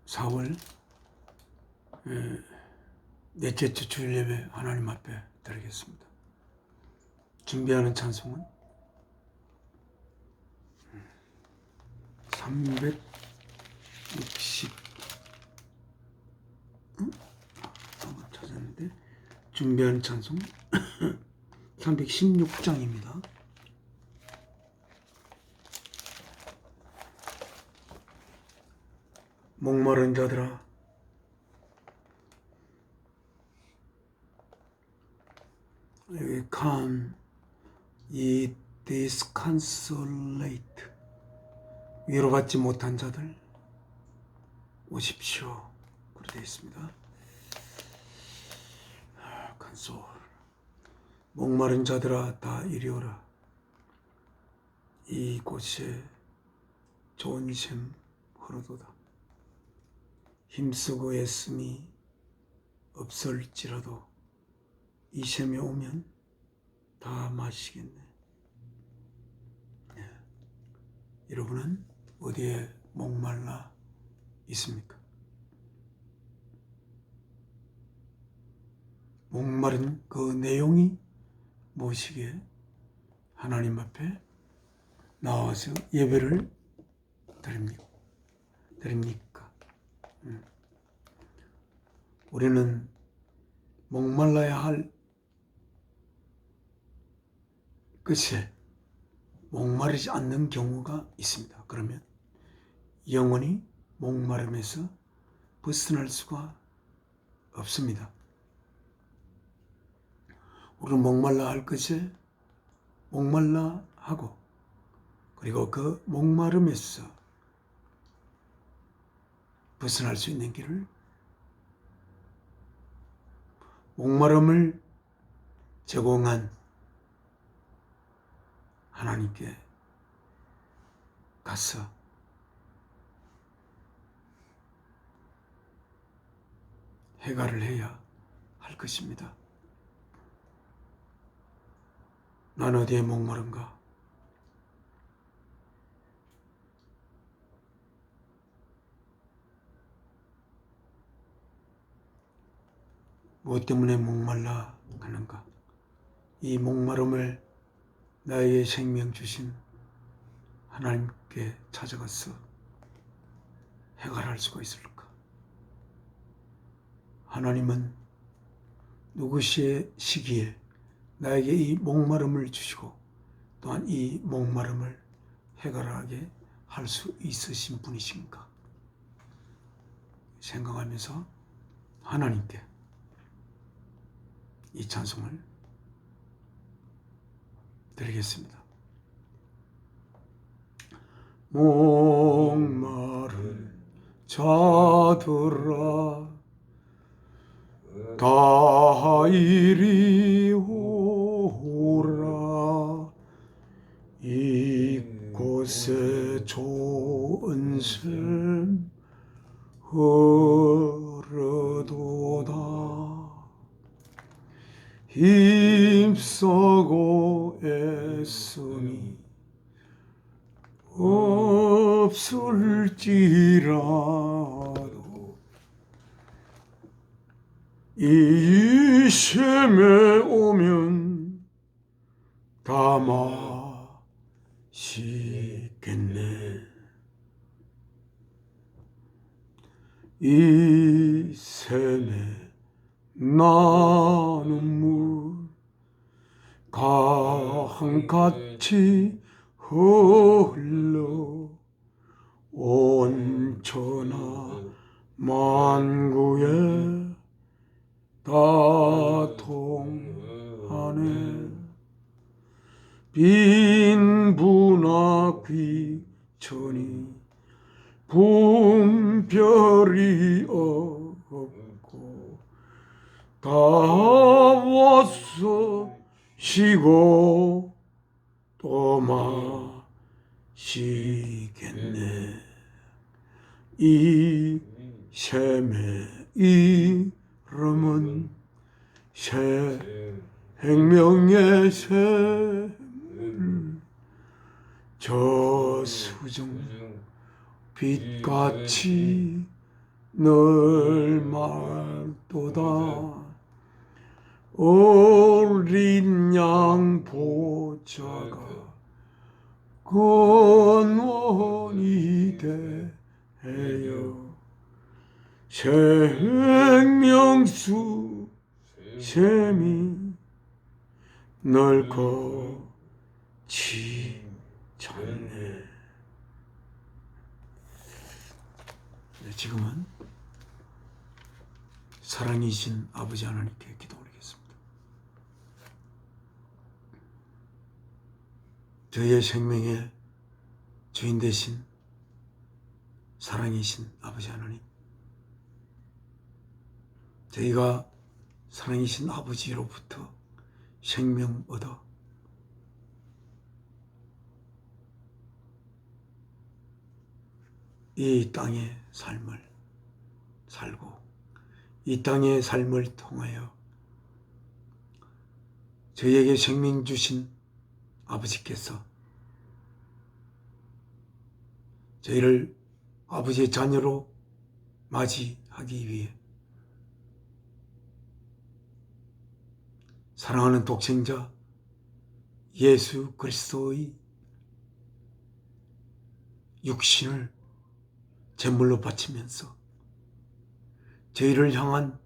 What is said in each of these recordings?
(4월) 넷째 주 주일 예배 하나님 앞에 드리겠습니다. 준비하는 찬송은 360 찾았는데 준비하는 찬송 316장입니다. 목마른 자들아 come ye disconsolate, 위로받지 못한 자들 오십시오. 그렇게 되어 있습니다. console, 목마른 자들아 다 이리 오라. 이곳에 좋은 샘 흐르도다. 힘쓰고 애씀이 없을지라도 이 샘에 오면 다 마시겠네. 여러분은 어디에 목말라 있습니까? 목마른 그 내용이 무엇이기에 하나님 앞에 나와서 예배를 드립니까? 우리는 목말라야 할 것에 목마르지 않는 경우가 있습니다. 그러면 영원히 목마름에서 벗어날 수가 없습니다. 우리는 목말라 할 것에 목말라 하고, 그리고 그 목마름에서 벗어날 수 있는 길을, 목마름을 제공한 하나님께 가서 해결을 해야 할 것입니다. 난 어디에 목마른가? 무엇 때문에 목말라 하는가? 이 목마름을 나에게 생명 주신 하나님께 찾아가서 해결할 수가 있을까? 하나님은 누구시의 시기에 나에게 이 목마름을 주시고 또한 이 목마름을 해결하게 할 수 있으신 분이신가? 생각하면서 하나님께 이 찬송을 드리겠습니다. 목마른 자들아 다 이리 오라. 이곳에 좋은 샘 흐르도다. 힘쓰고 애쓰니 없을지라도 이 샘에 오면 다 마시겠네. 이 샘에 나는 물 강같이 흘러 온 천하 만국에 다 통하네. 빈부나 귀천이 분별이 없고 다 와서 쉬고 또 마시겠네. 이 샘의 이름은 새 생명의 샘을 저수중 빛같이 널 말도다. 어린 양 보좌가 근원이 되어 생명수 셈이 널 거치 않네. 지금은 사랑이신 아버지 하나님께 기도 올리겠습니다. 저희의 생명의 주인 되신 사랑이신 아버지 하나님, 저희가 사랑이신 아버지로부터 생명 얻어 이 땅의 삶을 살고 이 땅의 삶을 통하여 저희에게 생명 주신 아버지께서 저희를 아버지의 자녀로 맞이하기 위해 사랑하는 독생자 예수 그리스도의 육신을 제물로 바치면서 저희를 향한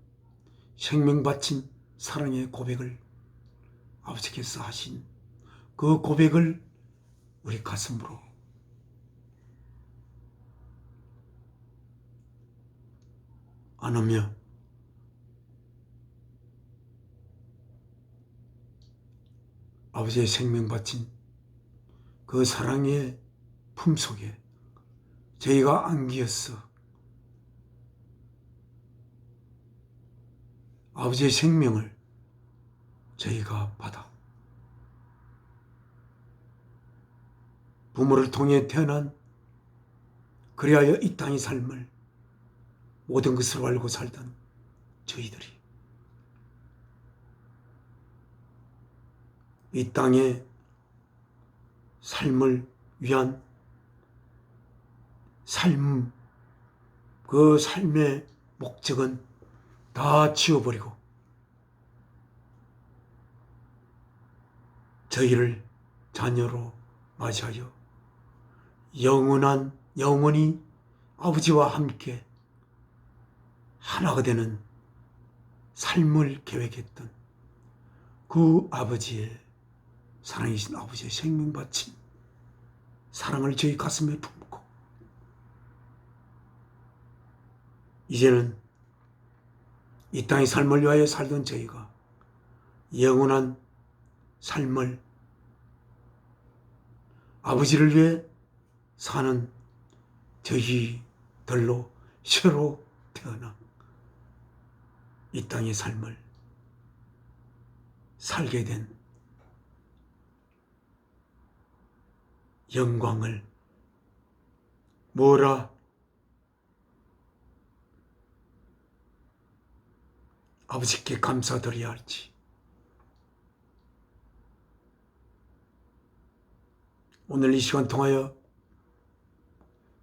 생명 바친 사랑의 고백을 아버지께서 하신 그 고백을 우리 가슴으로 안으며 아버지의 생명 바친 그 사랑의 품속에 저희가 안기었어 아버지의 생명을 저희가 받아 부모를 통해 태어난 그리하여 이 땅의 삶을 모든 것을 알고 살던 저희들이 이 땅의 삶을 위한 삶, 그 삶의 목적은 다 지워버리고 저희를 자녀로 맞이하여 영원히 아버지와 함께 하나가 되는 삶을 계획했던 그 아버지의 사랑이신 아버지의 생명 바친 사랑을 저희 가슴에 품고 이제는 이 땅의 삶을 위하여 살던 저희가 영원한 삶을 아버지를 위해 사는 저희들로 새로 태어나 이 땅의 삶을 살게 된 영광을 뭐라 아버지께 감사드려야 할지 오늘 이 시간 통하여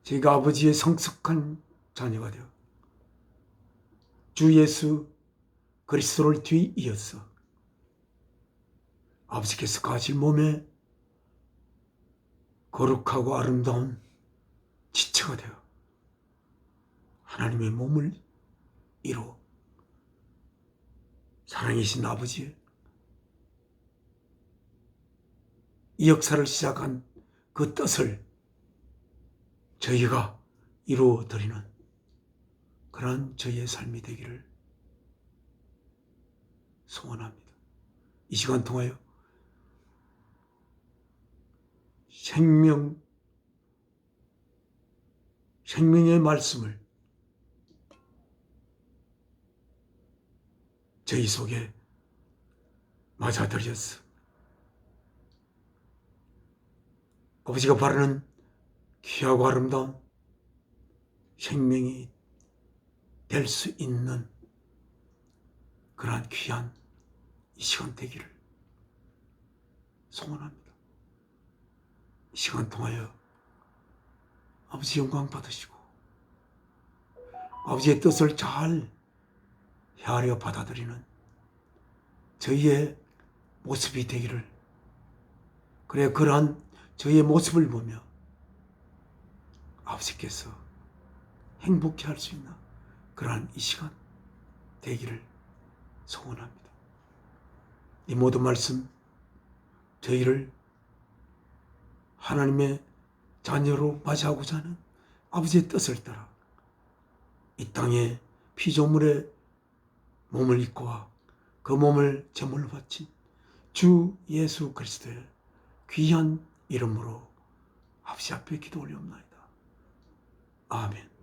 저희가 아버지의 성숙한 자녀가 되어 주 예수 그리스도를 뒤이어서 아버지께서 가질 몸에 거룩하고 아름다운 지체가 되어 하나님의 몸을 이루어 사랑이신 아버지의 이 역사를 시작한 그 뜻을 저희가 이루어 드리는 그런 저희의 삶이 되기를 소원합니다. 이 시간 통하여 생명의 말씀을 저희 속에 맞아들였어. 아버지가 바라는 귀하고 아름다운 생명이 될 수 있는 그러한 귀한 이 시간 되기를 소원합니다. 시간 통하여 아버지 영광 받으시고 아버지의 뜻을 잘 헤아려 받아들이는 저희의 모습이 되기를, 그래 그러한 저희의 모습을 보며 아버지께서 행복해 할 수 있는 그러한 이 시간 되기를 소원합니다. 이 모든 말씀 저희를 하나님의 자녀로 맞이하고자 하는 아버지의 뜻을 따라 이 땅에 피조물의 몸을 입고 그 몸을 제물로 바친 주 예수 그리스도의 귀한 이름으로 아버지 앞에 기도 올리옵나이다. 아멘.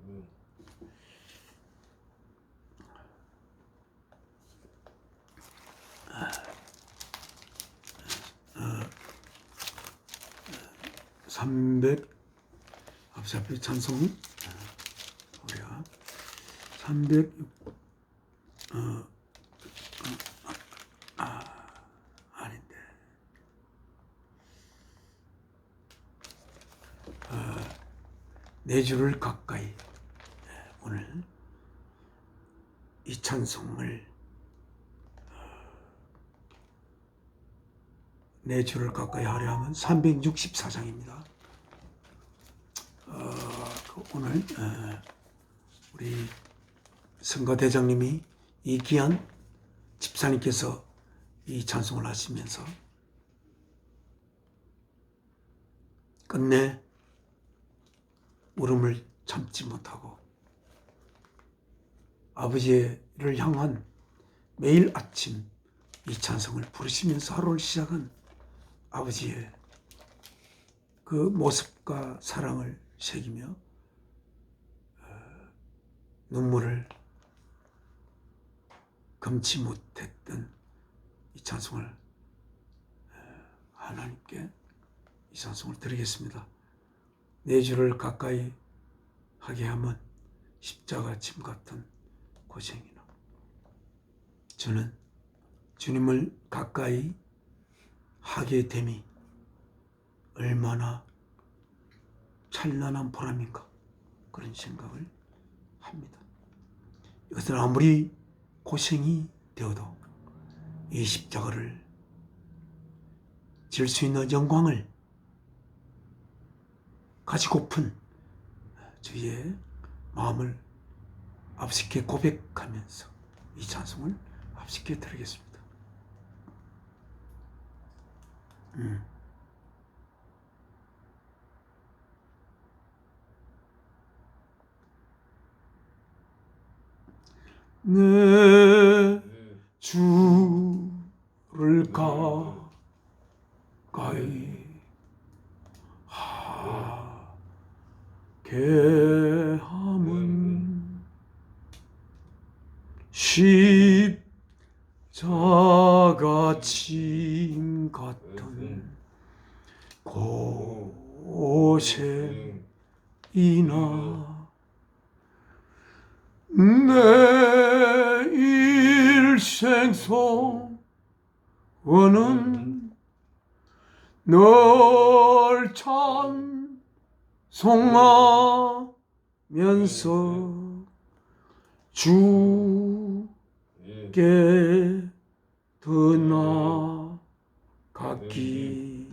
아버지 앞에 찬송 우리가 306 아닌데 내 주를 가까이, 오늘 이 찬송을 내 주를 가까이 하려 하면 364장입니다. 오늘 우리 성가대장님이 이 귀한 집사님께서 이 찬송을 하시면서 끝내 울음을 참지 못하고 아버지를 향한 매일 아침 이 찬송을 부르시면서 하루를 시작한 아버지의 그 모습과 사랑을 새기며 눈물을 금치 못했던 이 찬송을 하나님께 이 찬송을 드리겠습니다. 내 주를 가까이 하게 하면 십자가 짐 같은 고생이나, 저는 주님을 가까이 하게 됨이 얼마나 찬란한 보람인가, 그런 생각을 합니다. 이것은 아무리 고생이 되어도 이 십자가를 질 수 있는 영광을 가지고픈 저희의 마음을 아버지께 고백하면서 이 찬송을 아버지께 드리겠습니다. 내 주를 가까이 하게 함은 십자가 짐 같은 고생이나 내 일생 소원은 널 찬송하면서 주께 더 나아가기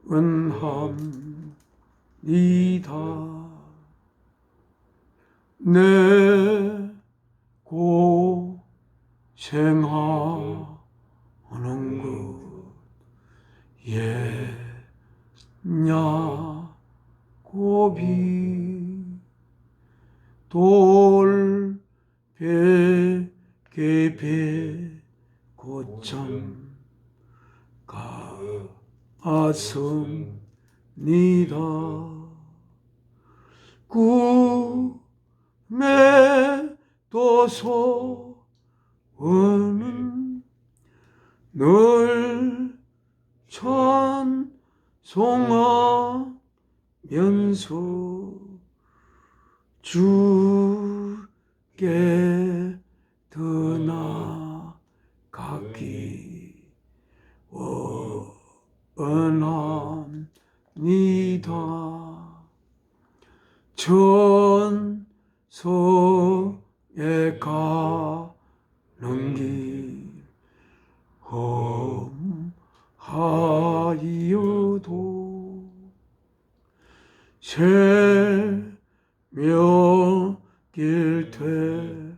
원합니다. 내 고생하는 것 야곱이 돌베개 고참 가슴니다. 꿈에 도소원은 늘 찬송하면서 주께 더 나아가기 원합니다. 천소에 가는 길 험하여도 생명길 되나니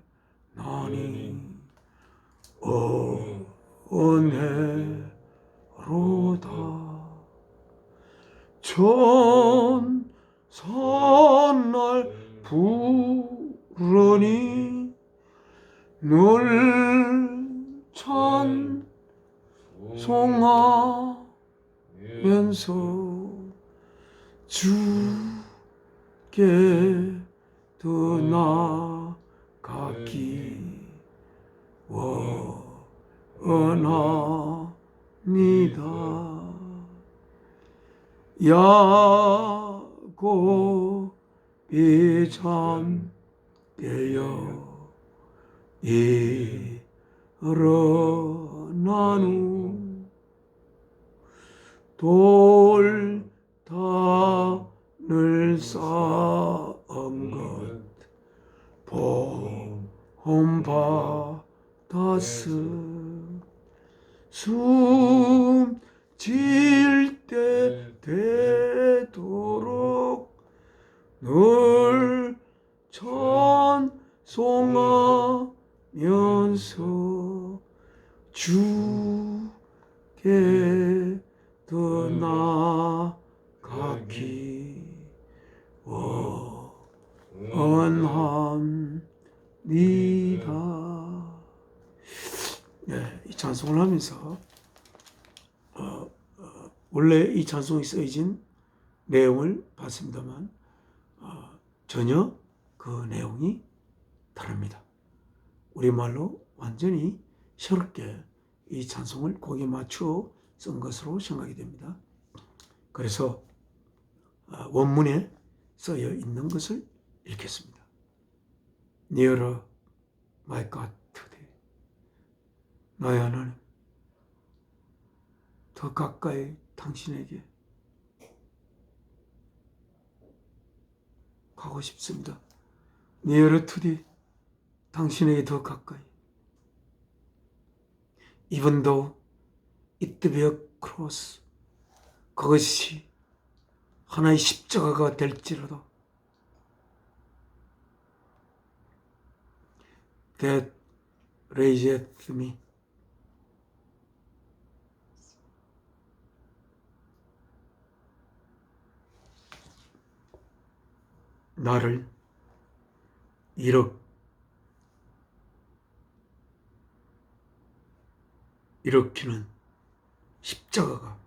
은혜로다. 천산날 부르니 늘 찬송하면서 주께 더 나아가기 원합니다. 야곱이 잠깨어 일어난 후 돌단을 쌓은 것 본받았음. 숨질 때 되도록 늘 찬송하면서 주께 더 나아가기 원합니다. 네, 이 찬송을 하면서 원래 이 찬송이 쓰여진 내용을 봤습니다만 전혀 그 내용이 다릅니다. 우리말로 완전히 새롭게 이 찬송을 곡에 맞추어 쓴 것으로 생각이 됩니다. 그래서 원문에 쓰여 있는 것을 읽겠습니다. Nearer my God today. 나의 하나님, 더 가까이 당신에게 가고 싶습니다. Nearer today. 당신에게 더 가까이. Even though it be a cross. 그것이 하나의 십자가가 될지라도 that raiseth me. 나를 일으키는 십자가가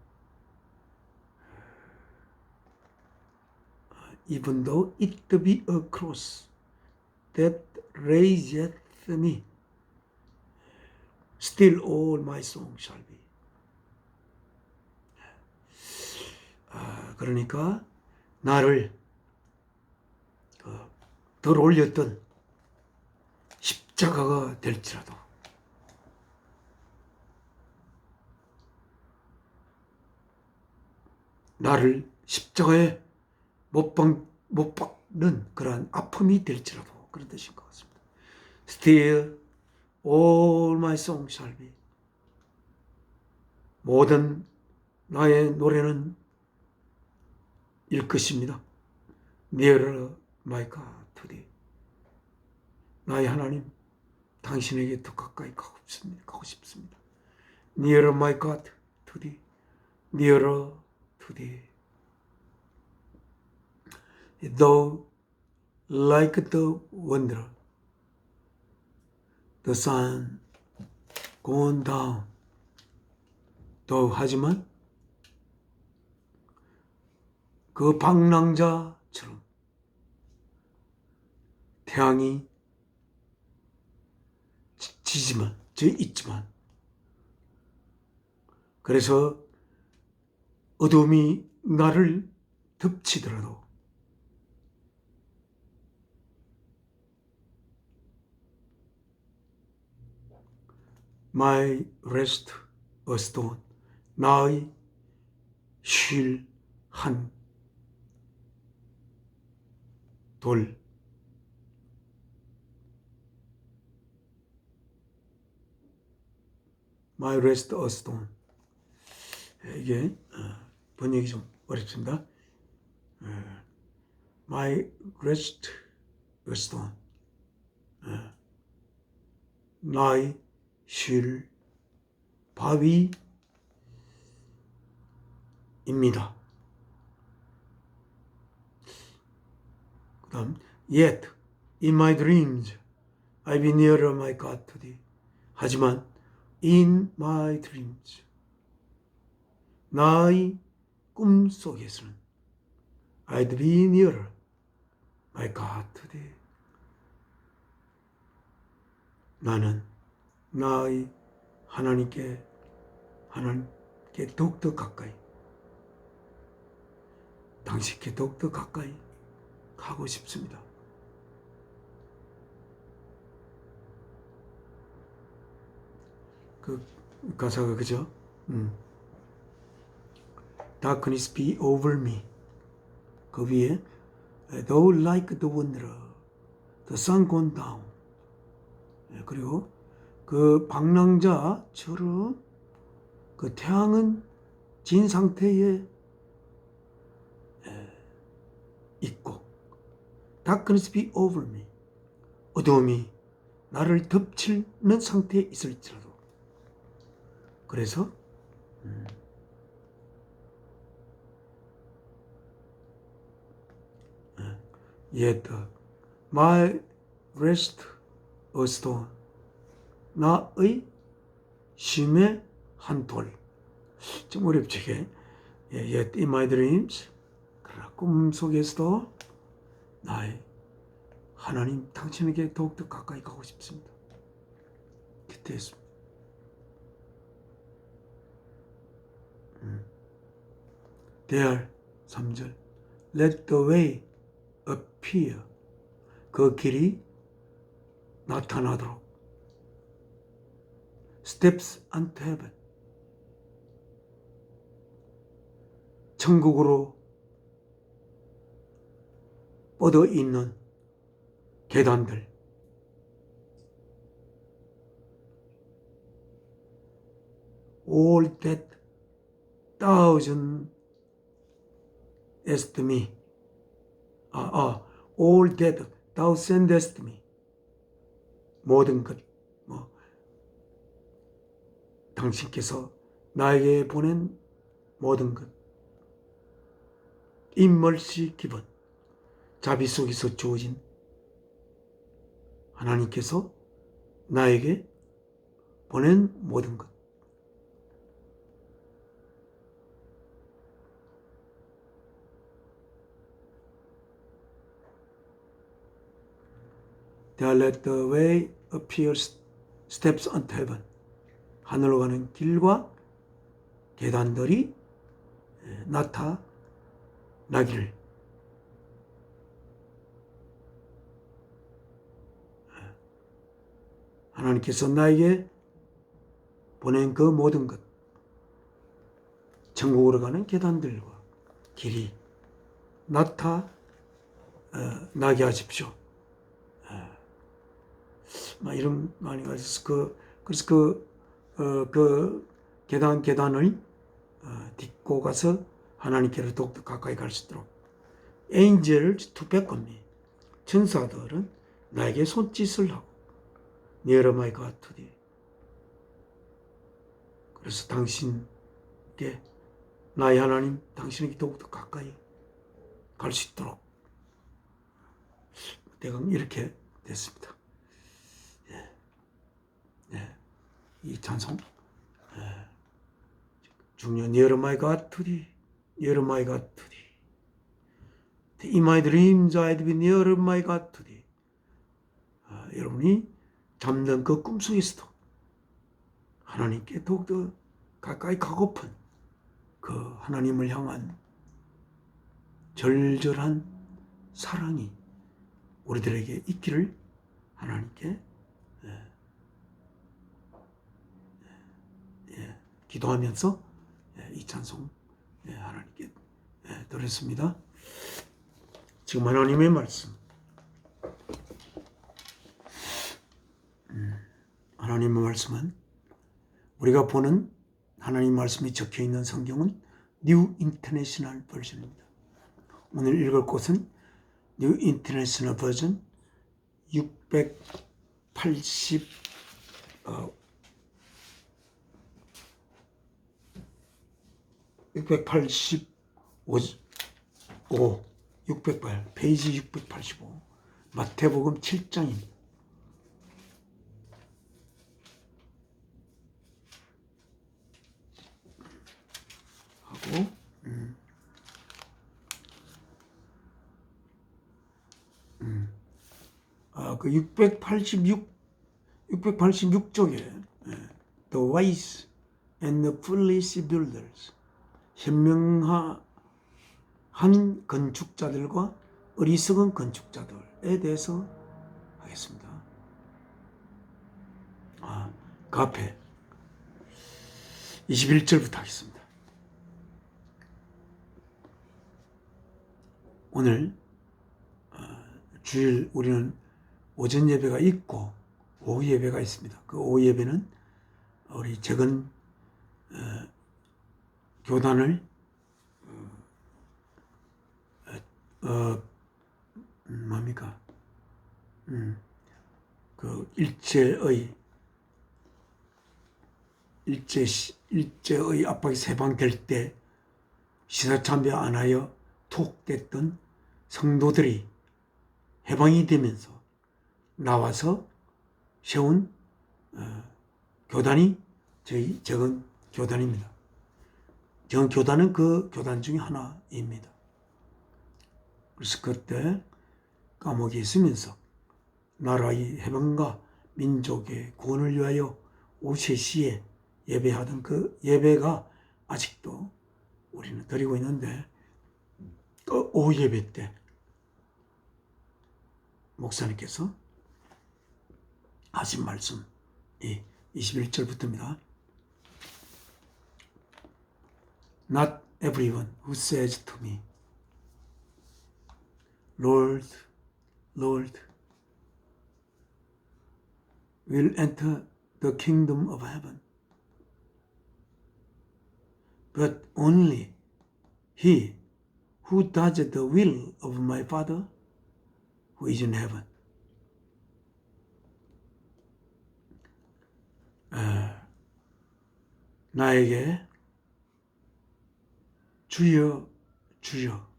even though it be a cross that raiseth me, still all my song shall be. 그러니까 나를 덜 올렸던 십자가가 될지라도 나를 십자가에 못 박는 그러한 아픔이 될지라도 그런 뜻인 것 같습니다. Still all my song shall be. 모든 나의 노래는 일 것입니다. Nearer my God to thee. 나의 하나님, 당신에게 더 가까이 가고 싶습니다. Nearer my God to thee. Nearer to thee. Though like the wanderer, the sun gone down. though 하지만 그 방랑자처럼 태양이 있지만 그래서 어둠이 나를 덮치더라도 my rest a stone. 나의 쉴 한 돌. My rest a stone. 이게 번역이 좀 어렵습니다. My rest a stone. 나의 쉴 바위입니다. 그 다음 Yet in my dreams I be nearer my God to thee. 하지만 in my dreams 나의 꿈속에서는 I'd be nearer my God to thee. 나는 나의 하나님께 더욱더 가까이, 당신께 더욱더 가까이 가고 싶습니다. 그 가사가 그죠? Darkness be over me. 그 위에 Though like the wanderer, the sun gone down. 그리고 그 방랑자처럼 그 태양은 진 상태에 있고, Darkness be over me. 어두움이 나를 덮치는 상태에 있을지라도. 그래서 Yet my rest a stone. 나의 쉼의 한 돌. 좀 어렵죠 이게. Yet in my dreams. 그러나 꿈속에서도 나의 하나님 당신에게 더욱더 가까이 가고 싶습니다. 기도했습니다. There 3절 Let the way appear. 그 길이 나타나도록. Steps unto heaven. 천국으로 뻗어 있는 계단들. All that thousand asked me. All that thou sendest me. 모든 것, 당신께서 나에게 보낸 모든 것. 인멀시 기본. 자비 속에서 주어진 하나님께서 나에게 보낸 모든 것. There let the way appear steps unto heaven. 하늘로 가는 길과 계단들이 나타나기를. 하나님께서 나에게 보낸 그 모든 것, 천국으로 가는 계단들과 길이 나타나게 하십시오. 이런 많이 가서 그래서 그 계단을 딛고 가서 하나님께로 더욱더 가까이 갈 수 있도록. Angels to beckon me. 천사들은 나에게 손짓을 하고 Nearer my God to thee. 그래서 당신께 나의 하나님 당신에게 더욱더 가까이 갈 수 있도록 대강 이렇게 됐습니다. 이 찬송 중요한 Nearer my God to thee, Nearer my God to thee. In my dreams I'd be nearer my God to thee. 여러분이 잠든 그 꿈속에서도 하나님께 더욱더 가까이 가고픈 그 하나님을 향한 절절한 사랑이 우리들에게 있기를 하나님께 기도하면서 이 찬송 하나님께 드렸습니다. 지금 하나님의 말씀, 하나님의 말씀은 우리가 보는 하나님 말씀이 적혀 있는 성경은 뉴 인터내셔널 버전입니다. 오늘 읽을 곳은 뉴 인터내셔널 버전 680 608 페이지 685 마태복음 7장입니다. 하고 그 686쪽에 The wise and the foolish builders, 현명한 건축자들과 어리석은 건축자들에 대해서 하겠습니다. 그 앞에 21절부터 하겠습니다. 오늘 주일 우리는 오전 예배가 있고 오후 예배가 있습니다. 그 오후 예배는 우리 적은 교단을 뭡니까? 그 일제의 압박이 세방될 때 시사참배 안 하여 투옥됐던 성도들이 해방이 되면서 나와서 세운 교단이 저희 적은 교단입니다. 적은 교단은 그 교단 중에 하나입니다. 그래서 그때 감옥에 있으면서 나라의 해방과 민족의 구원을 위하여 오후 3시에 예배하던 그 예배가 아직도 우리는 드리고 있는데, 그 오후 예배 때 목사님께서 하신 말씀이 21절부터입니다. Not everyone who says to me, Lord, Lord, will enter the kingdom of heaven, but only he who does the will of my Father who is in heaven. 나에게 주여 주여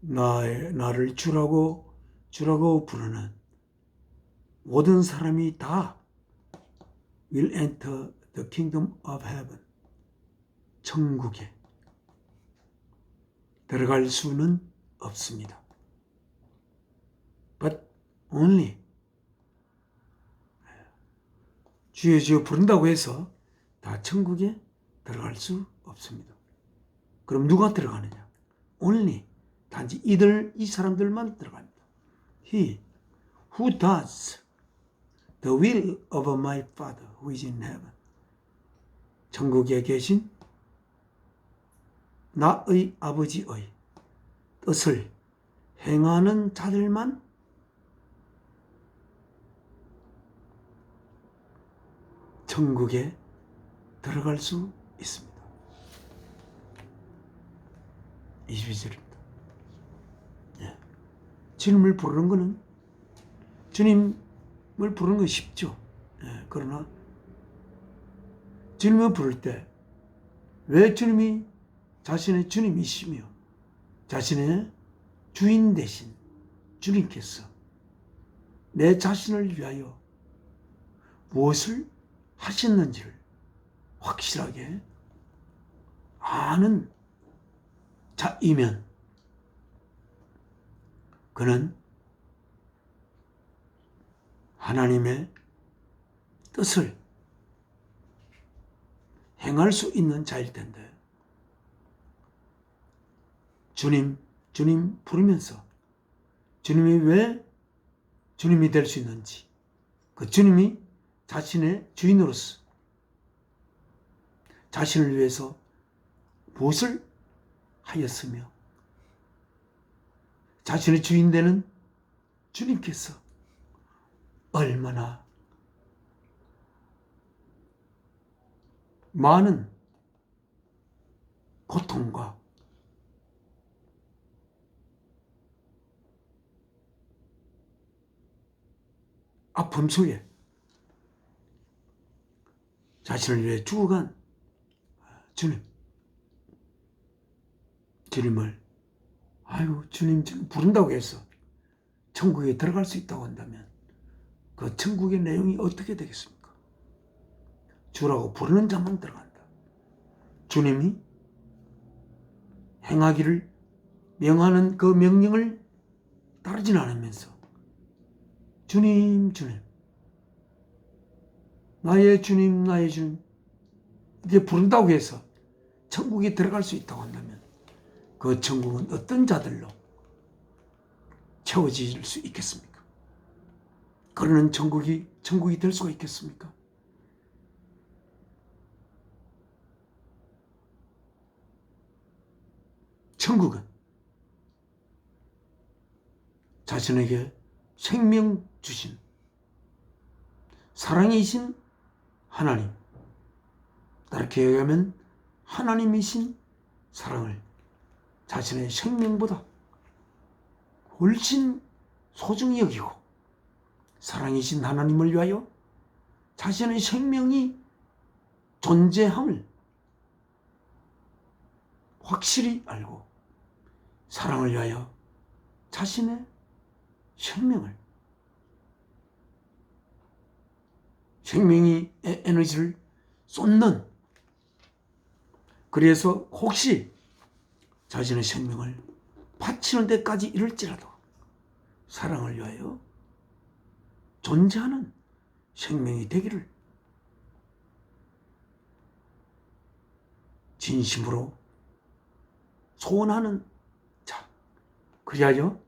나를 주라고 부르는 모든 사람이 다 will enter the kingdom of heaven, 천국에 들어갈 수는 없습니다. But only 주여 주여 부른다고 해서 다 천국에 들어갈 수 없습니다. 그럼 누가 들어가느냐? Only, 단지 이 사람들만 들어갑니다. He who does the will of my Father who is in heaven, 천국에 계신 나의 아버지의 뜻을 행하는 자들만 천국에 들어갈 수 있습니다. 22절입니다. 주님을 부르는 것은 주님을 부르는 건 쉽죠. 그러나 주님을 부를 때 왜 주님이 자신의 주님이시며 자신의 주인 되신 주님께서 내 자신을 위하여 무엇을 하셨는지를 확실하게 아는 자이면 그는 하나님의 뜻을 행할 수 있는 자일 텐데, 주님 부르면서 주님이 왜 주님이 될 수 있는지, 그 주님이 자신의 주인으로서 자신을 위해서 무엇을 하였으며 자신의 주인 되는 주님께서 얼마나 많은 고통과 아픔 속에 자신을 위해 죽어간 주님을 주님 부른다고 해서 천국에 들어갈 수 있다고 한다면 그 천국의 내용이 어떻게 되겠습니까? 주라고 부르는 자만 들어간다. 주님이 행하기를 명하는 그 명령을 따르진 않으면서 주님 나의 주님 이게 부른다고 해서 천국에 들어갈 수 있다고 한다면 그 천국은 어떤 자들로 채워질 수 있겠습니까? 그러는 천국이 될 수가 있겠습니까? 천국은 자신에게 생명 주신 사랑이신 하나님, 다르게 얘기하면 하나님이신 사랑을 자신의 생명보다 훨씬 소중히 여기고 사랑이신 하나님을 위하여 자신의 생명이 존재함을 확실히 알고 사랑을 위하여 자신의 생명이 에너지를 쏟는, 그래서 혹시 자신의 생명을 바치는 데까지 이를지라도 사랑을 위하여 존재하는 생명이 되기를 진심으로 소원하는 자, 그리하여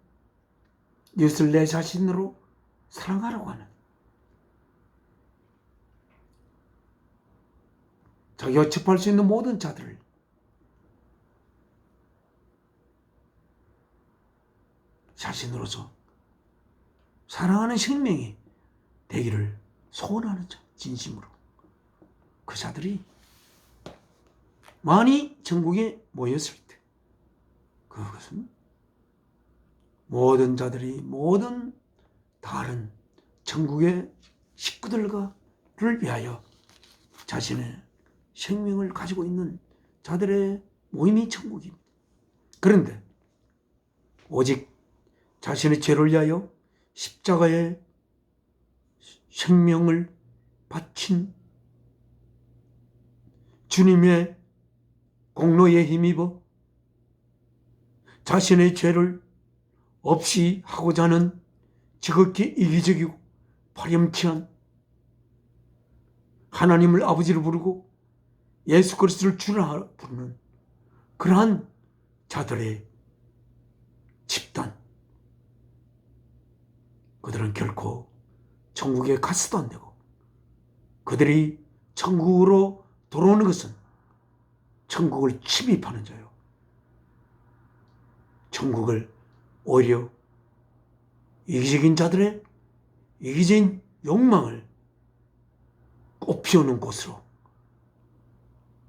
이웃을 내 자신으로 사랑하라고 하는, 자기가 접할 수 있는 모든 자들을 자신으로서 사랑하는 생명이 되기를 소원하는 자, 진심으로 그 자들이 많이 천국에 모였을 때 그것은 모든 자들이 모든 다른 천국의 식구들과를 위하여 자신의 생명을 가지고 있는 자들의 모임이 천국입니다. 그런데 오직 자신의 죄를 위하여 십자가에 생명을 바친 주님의 공로에 힘입어 자신의 죄를 없이 하고자 하는 지극히 이기적이고 파렴치한 하나님을 아버지로 부르고 예수 그리스도를 주라 부르는 그러한 자들의 집단, 그들은 결코 천국에 가서도 안 되고 그들이 천국으로 돌아오는 것은 천국을 침입하는 자요, 천국을 오히려 이기적인 자들의 이기적인 욕망을 꽃피우는 곳으로,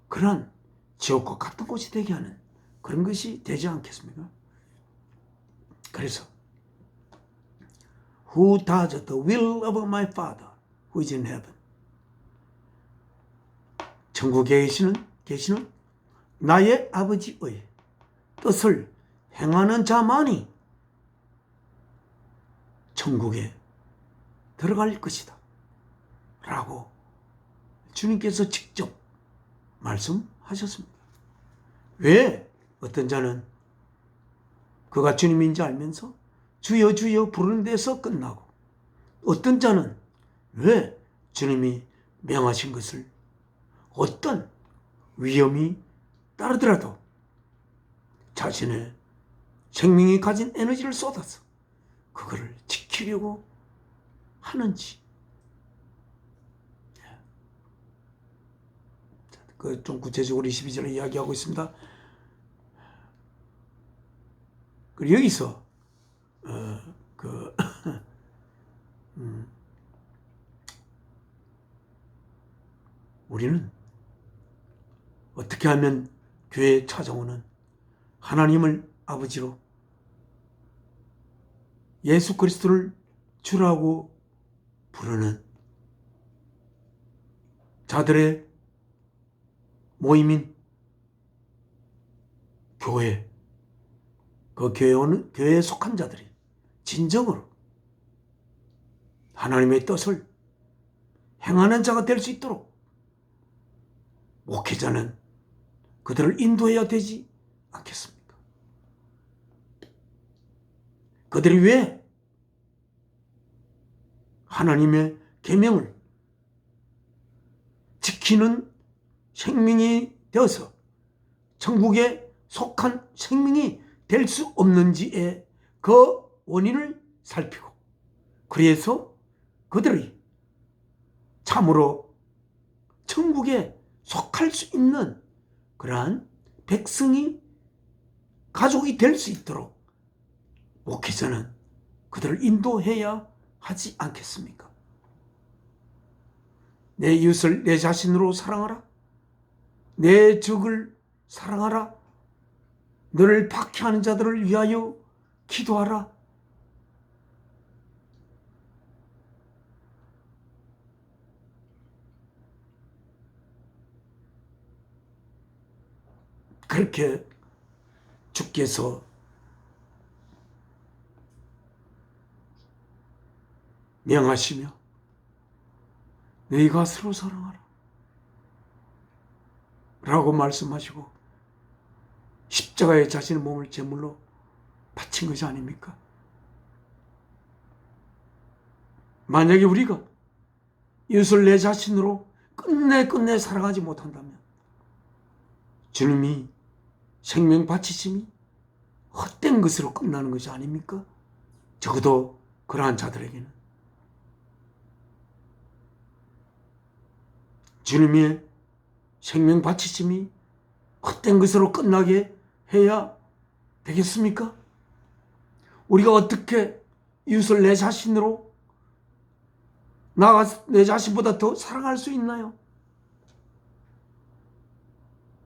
그러한 지옥과 같은 곳이 되게 하는 그런 것이 되지 않겠습니까? 그래서 Who does the will of my Father who is in heaven? 천국에 계시는 나의 아버지의 뜻을 행하는 자만이 천국에 들어갈 것이다 라고 주님께서 직접 말씀하셨습니다. 왜 어떤 자는 그가 주님인지 알면서 주여 주여 부르는 데서 끝나고, 어떤 자는 왜 주님이 명하신 것을 어떤 위험이 따르더라도 자신의 생명이 가진 에너지를 쏟아서 그거를 지키려고 하는지, 좀 구체적으로 22절에 이야기하고 있습니다. 그리고 여기서 우리는 어떻게 하면 교회에 찾아오는 하나님을 아버지로 예수 그리스도를 주라고 부르는 자들의 모임인 교회, 그 교회에 속한 자들이 진정으로 하나님의 뜻을 행하는 자가 될 수 있도록 목회자는 그들을 인도해야 되지 않겠습니까? 그들이 왜 하나님의 계명을 지키는 생명이 되어서 천국에 속한 생명이 될 수 없는지에 그 원인을 살피고, 그래서 그들이 참으로 천국에 속할 수 있는 그러한 백성이 가족이 될 수 있도록 목회자는 그들을 인도해야 하지 않겠습니까? 내 이웃을 내 자신으로 사랑하라. 내 적을 사랑하라. 너를 박해하는 자들을 위하여 기도하라. 그렇게 주께서 명하시며 너희가 서로 사랑하라 라고 말씀하시고 십자가에 자신의 몸을 제물로 바친 것이 아닙니까? 만약에 우리가 이웃을 내 자신으로 끝내 사랑하지 못한다면 주님이 생명 바치심이 헛된 것으로 끝나는 것이 아닙니까? 적어도 그러한 자들에게는 주님의 생명 바치심이 헛된 것으로 끝나게 해야 되겠습니까? 우리가 어떻게 이웃을 내 자신으로 내 자신보다 더 사랑할 수 있나요?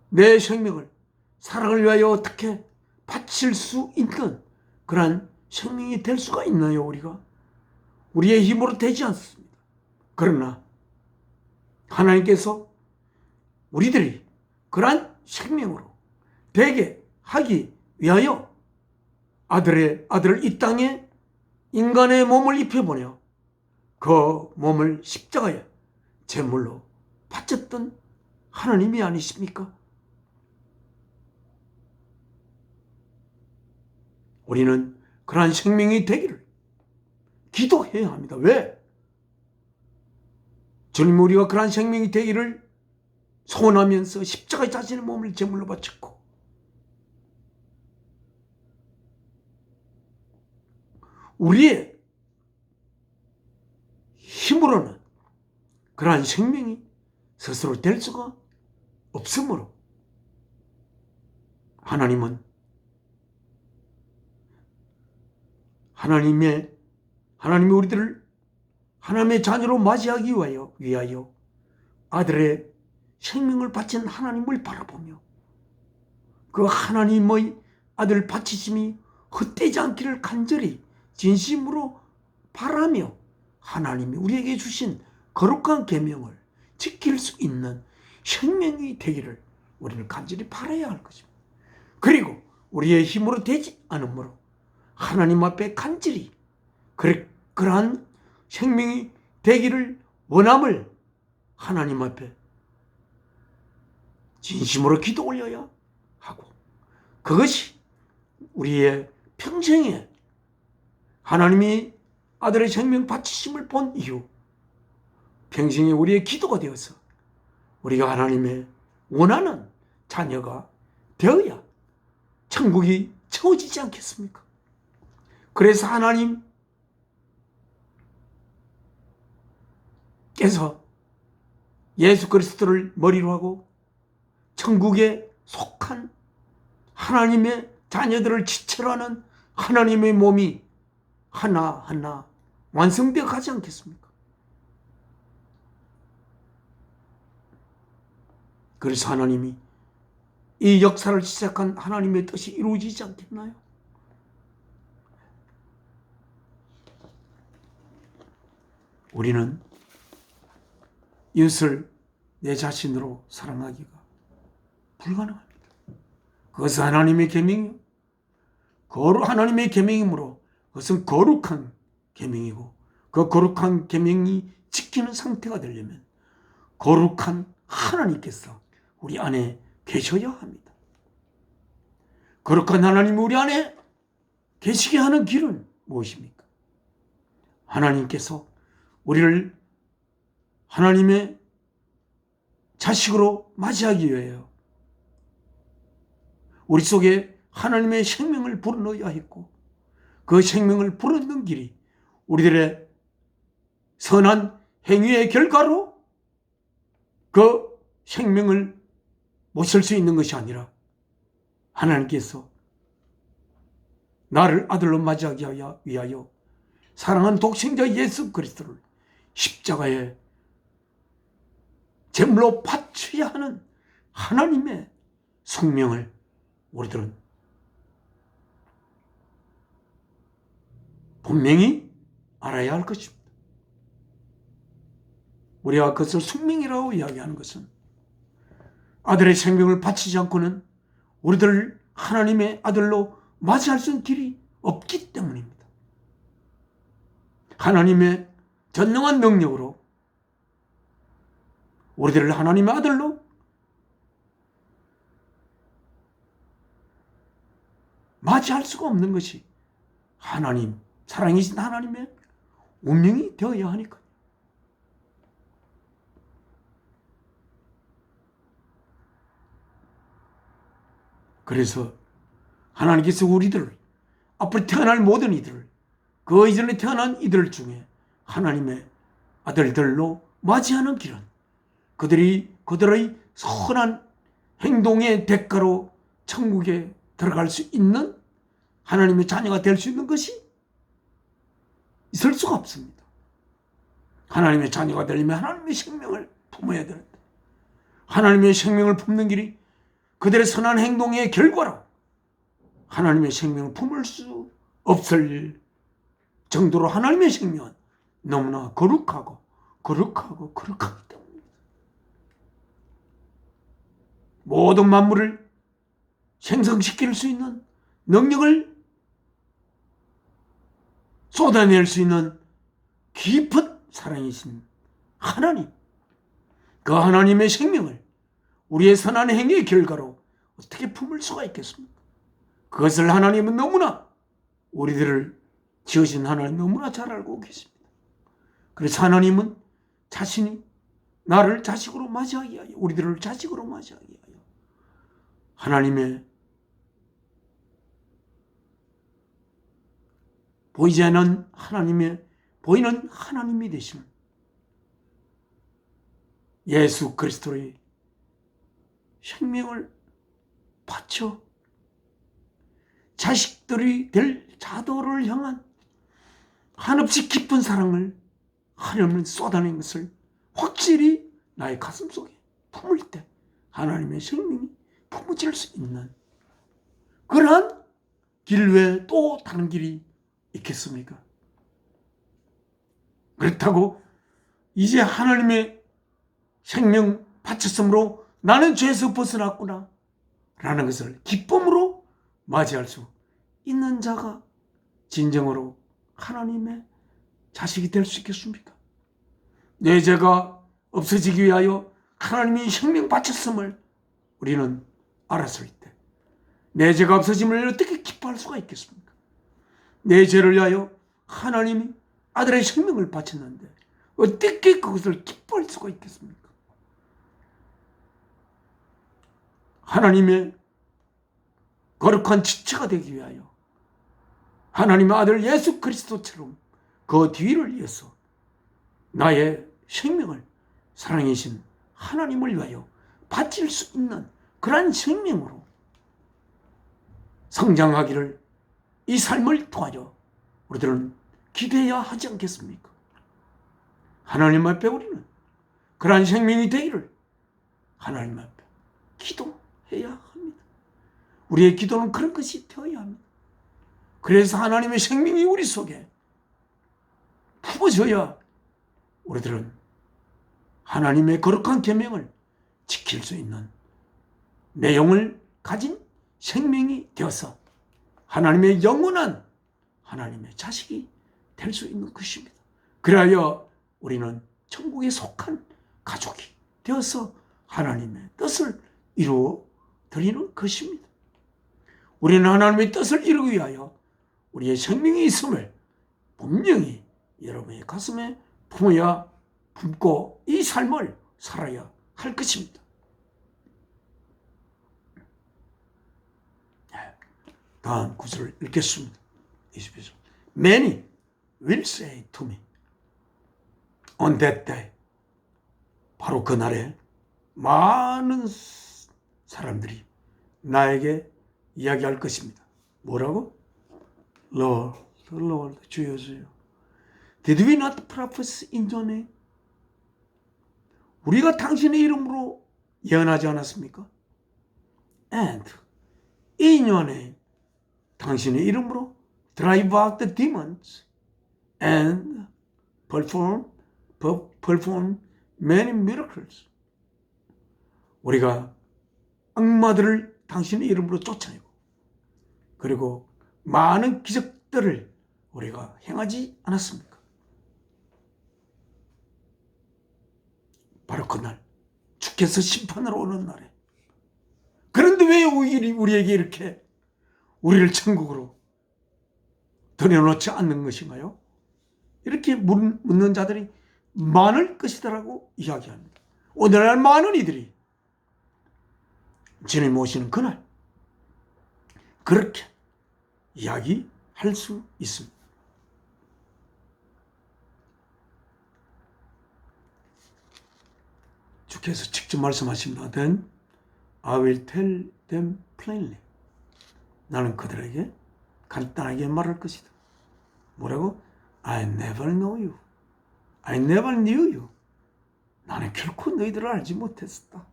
내 생명을 사랑을 위하여 어떻게 바칠 수 있는 그러한 생명이 될 수가 있나요? 우리가 우리의 힘으로 되지 않습니다. 그러나 하나님께서 우리들이 그러한 생명으로 되게 하기 위하여 아들을 이 땅에 인간의 몸을 입혀보내어 그 몸을 십자가에 제물로 바쳤던 하나님이 아니십니까? 우리는 그러한 생명이 되기를 기도해야 합니다. 왜? 주님, 우리가 그러한 생명이 되기를 소원하면서 십자가에 자신의 몸을 제물로 바쳤고 우리의 힘으로는 그러한 생명이 스스로 될 수가 없으므로 하나님이 우리들을 하나님의 자녀로 맞이하기 위하여 아들의 생명을 바친 하나님을 바라보며 그 하나님의 아들 바치심이 헛되지 않기를 간절히 진심으로 바라며 하나님이 우리에게 주신 거룩한 계명을 지킬 수 있는 생명이 되기를 우리는 간절히 바라야 할 것입니다. 그리고 우리의 힘으로 되지 않으므로 하나님 앞에 간절히 그러한 생명이 되기를 원함을 하나님 앞에 진심으로 기도 올려야 하고, 그것이 우리의 평생에 하나님이 아들의 생명 바치심을 본 이후 평생에 우리의 기도가 되어서 우리가 하나님의 원하는 자녀가 되어야 천국이 채워지지 않겠습니까? 그래서 하나님께서 예수 그리스도를 머리로 하고 천국에 속한 하나님의 자녀들을 지체하는 하나님의 몸이 하나하나 완성되어 가지 않겠습니까? 그래서 하나님이 이 역사를 시작한 하나님의 뜻이 이루어지지 않겠나요? 우리는 이웃을 내 자신으로 사랑하기가 불가능합니다. 그것은 하나님의 계명이요. 하나님의 계명이므로 그것은 거룩한 계명이고 그 거룩한 계명이 지키는 상태가 되려면 거룩한 하나님께서 우리 안에 계셔야 합니다. 거룩한 하나님이 우리 안에 계시게 하는 길은 무엇입니까? 하나님께서 우리를 하나님의 자식으로 맞이하기 위하여 우리 속에 하나님의 생명을 불어넣어야 했고 그 생명을 불어넣는 길이 우리들의 선한 행위의 결과로 그 생명을 모실 수 있는 것이 아니라 하나님께서 나를 아들로 맞이하기 위하여 사랑하는 독생자 예수 그리스도를 십자가에 제물로 바쳐야 하는 하나님의 성명을 우리들은 분명히 알아야 할 것입니다. 우리가 그것을 숙명이라고 이야기하는 것은 아들의 생명을 바치지 않고는 우리들을 하나님의 아들로 맞이할 수 있는 길이 없기 때문입니다. 하나님의 전능한 능력으로 우리들을 하나님의 아들로 맞이할 수가 없는 것이 하나님, 사랑이신 하나님의 운명이 되어야 하니까요. 그래서 하나님께서 우리들을 앞으로 태어날 모든 이들을 그 이전에 태어난 이들 중에 하나님의 아들들로 맞이하는 길은 그들의 선한 행동의 대가로 천국에 들어갈 수 있는 하나님의 자녀가 될 수 있는 것이 있을 수가 없습니다. 하나님의 자녀가 되려면 하나님의 생명을 품어야 되는데 하나님의 생명을 품는 길이 그들의 선한 행동의 결과로 하나님의 생명을 품을 수 없을 정도로 하나님의 생명은 너무나 거룩하기 때문입니다. 모든 만물을 생성시킬 수 있는 능력을 쏟아낼 수 있는 깊은 사랑이신 하나님, 그 하나님의 생명을 우리의 선한 행위의 결과로 어떻게 품을 수가 있겠습니까? 그것을 하나님은 너무나 우리들을 지으신 하나님 너무나 잘 알고 계십니다. 그래서 하나님은 자신이 나를 자식으로 맞이하기 위하여 우리들을 자식으로 맞이하기 위하여 하나님의 보이지 않는 하나님의 보이는 하나님이 되시는 예수 그리스도의 생명을 바쳐 자식들이 될 자도를 향한 한없이 깊은 사랑을 하나님은 쏟아낸 것을 확실히 나의 가슴 속에 품을 때 하나님의 생명이 품어질 수 있는 그러한 길 외에 또 다른 길이 있겠습니까? 그렇다고 이제 하나님의 생명 바쳤으므로 나는 죄에서 벗어났구나 라는 것을 기쁨으로 맞이할 수 있는 자가 진정으로 하나님의 자식이 될 수 있겠습니까? 내 죄가 없어지기 위하여 하나님이 생명 바쳤음을 우리는 알았을 때 내 죄가 없어짐을 어떻게 기뻐할 수가 있겠습니까? 내 죄를 위하여 하나님이 아들의 생명을 바쳤는데 어떻게 그것을 기뻐할 수가 있겠습니까? 하나님의 거룩한 지체가 되기 위하여 하나님의 아들 예수 그리스도처럼 그 뒤를 이어서 나의 생명을 사랑이신 하나님을 위하여 바칠 수 있는 그러한 생명으로 성장하기를 이 삶을 통하여 우리들은 기대해야 하지 않겠습니까? 하나님 앞에 우리는 그러한 생명이 되기를 하나님 앞에 기도해야 합니다. 우리의 기도는 그런 것이 되어야 합니다. 그래서 하나님의 생명이 우리 속에 품어져야 우리들은 하나님의 거룩한 계명을 지킬 수 있는 내용을 가진 생명이 되어서 하나님의 영원한 하나님의 자식이 될 수 있는 것입니다. 그리하여 우리는 천국에 속한 가족이 되어서 하나님의 뜻을 이루어 드리는 것입니다. 우리는 하나님의 뜻을 이루기 위하여 우리의 생명이 있음을 분명히 여러분의 가슴에 품고 이 삶을 살아야 할 것입니다. 다음 구절을 읽겠습니다. 20절. Many will say to me on that day. 바로 그날에 많은 사람들이 나에게 이야기할 것입니다. 뭐라고? Lord, Lord, 주여 주여. Did we not prophesy in your name? 우리가 당신의 이름으로 예언하지 않았습니까? And in your name, 당신의 이름으로 drive out the demons and perform many miracles. 우리가 악마들을 당신의 이름으로 쫓아내고 그리고 많은 기적들을 우리가 행하지 않았습니까? 바로 그날 주께서 심판하러 오는 날에. 그런데 왜 우리에게 이렇게 우리를 천국으로 들여놓지 않는 것인가요? 이렇게 묻는 자들이 많을 것이다라고 이야기합니다. 오늘날 많은 이들이 주님 오시는 그날 그렇게 이야기할 수 있습니다. 주께서 직접 말씀하십니다. Then I will tell them plainly. 나는 그들에게 간단하게 말할 것이다. 뭐라고? I never know you. I never knew you. 나는 결코 너희들을 알지 못했었다.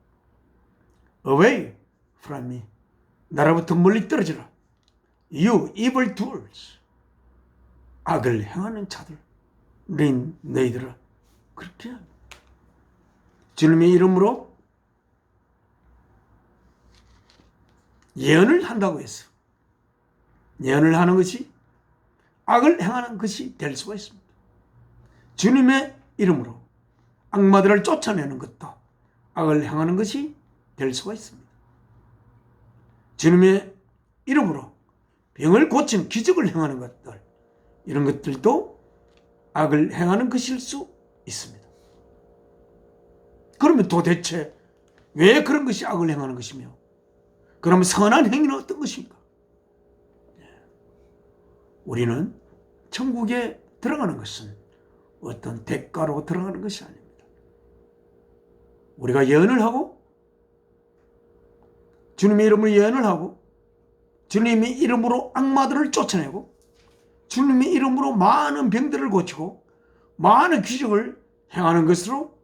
Away from me. 나로부터 멀리 떨어지라. You evil doers. 악을 행하는 자들. 너희들아. 그렇게 합니다. 주님의 이름으로 예언을 한다고 했어. 예언을 하는 것이 악을 행하는 것이 될 수가 있습니다. 주님의 이름으로 악마들을 쫓아내는 것도 악을 행하는 것이 될 수가 있습니다. 주님의 이름으로 병을 고치는 기적을 행하는 것들, 이런 것들도 악을 행하는 것일 수 있습니다. 그러면 도대체 왜 그런 것이 악을 행하는 것이며, 그러면 선한 행위는 어떤 것인가? 우리는 천국에 들어가는 것은 어떤 대가로 들어가는 것이 아닙니다. 우리가 예언을 하고 주님의 이름으로 예언을 하고 주님의 이름으로 악마들을 쫓아내고 주님의 이름으로 많은 병들을 고치고 많은 기적을 행하는 것으로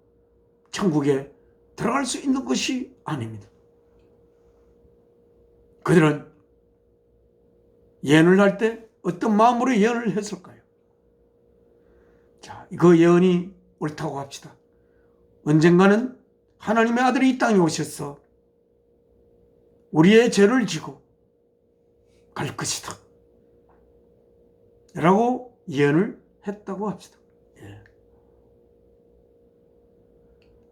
천국에 들어갈 수 있는 것이 아닙니다. 그들은 예언을 할 때 어떤 마음으로 예언을 했을까요? 자, 그 예언이 옳다고 합시다. 언젠가는 하나님의 아들이 이 땅에 오셔서 우리의 죄를 지고 갈 것이다 라고 예언을 했다고 합시다. 예.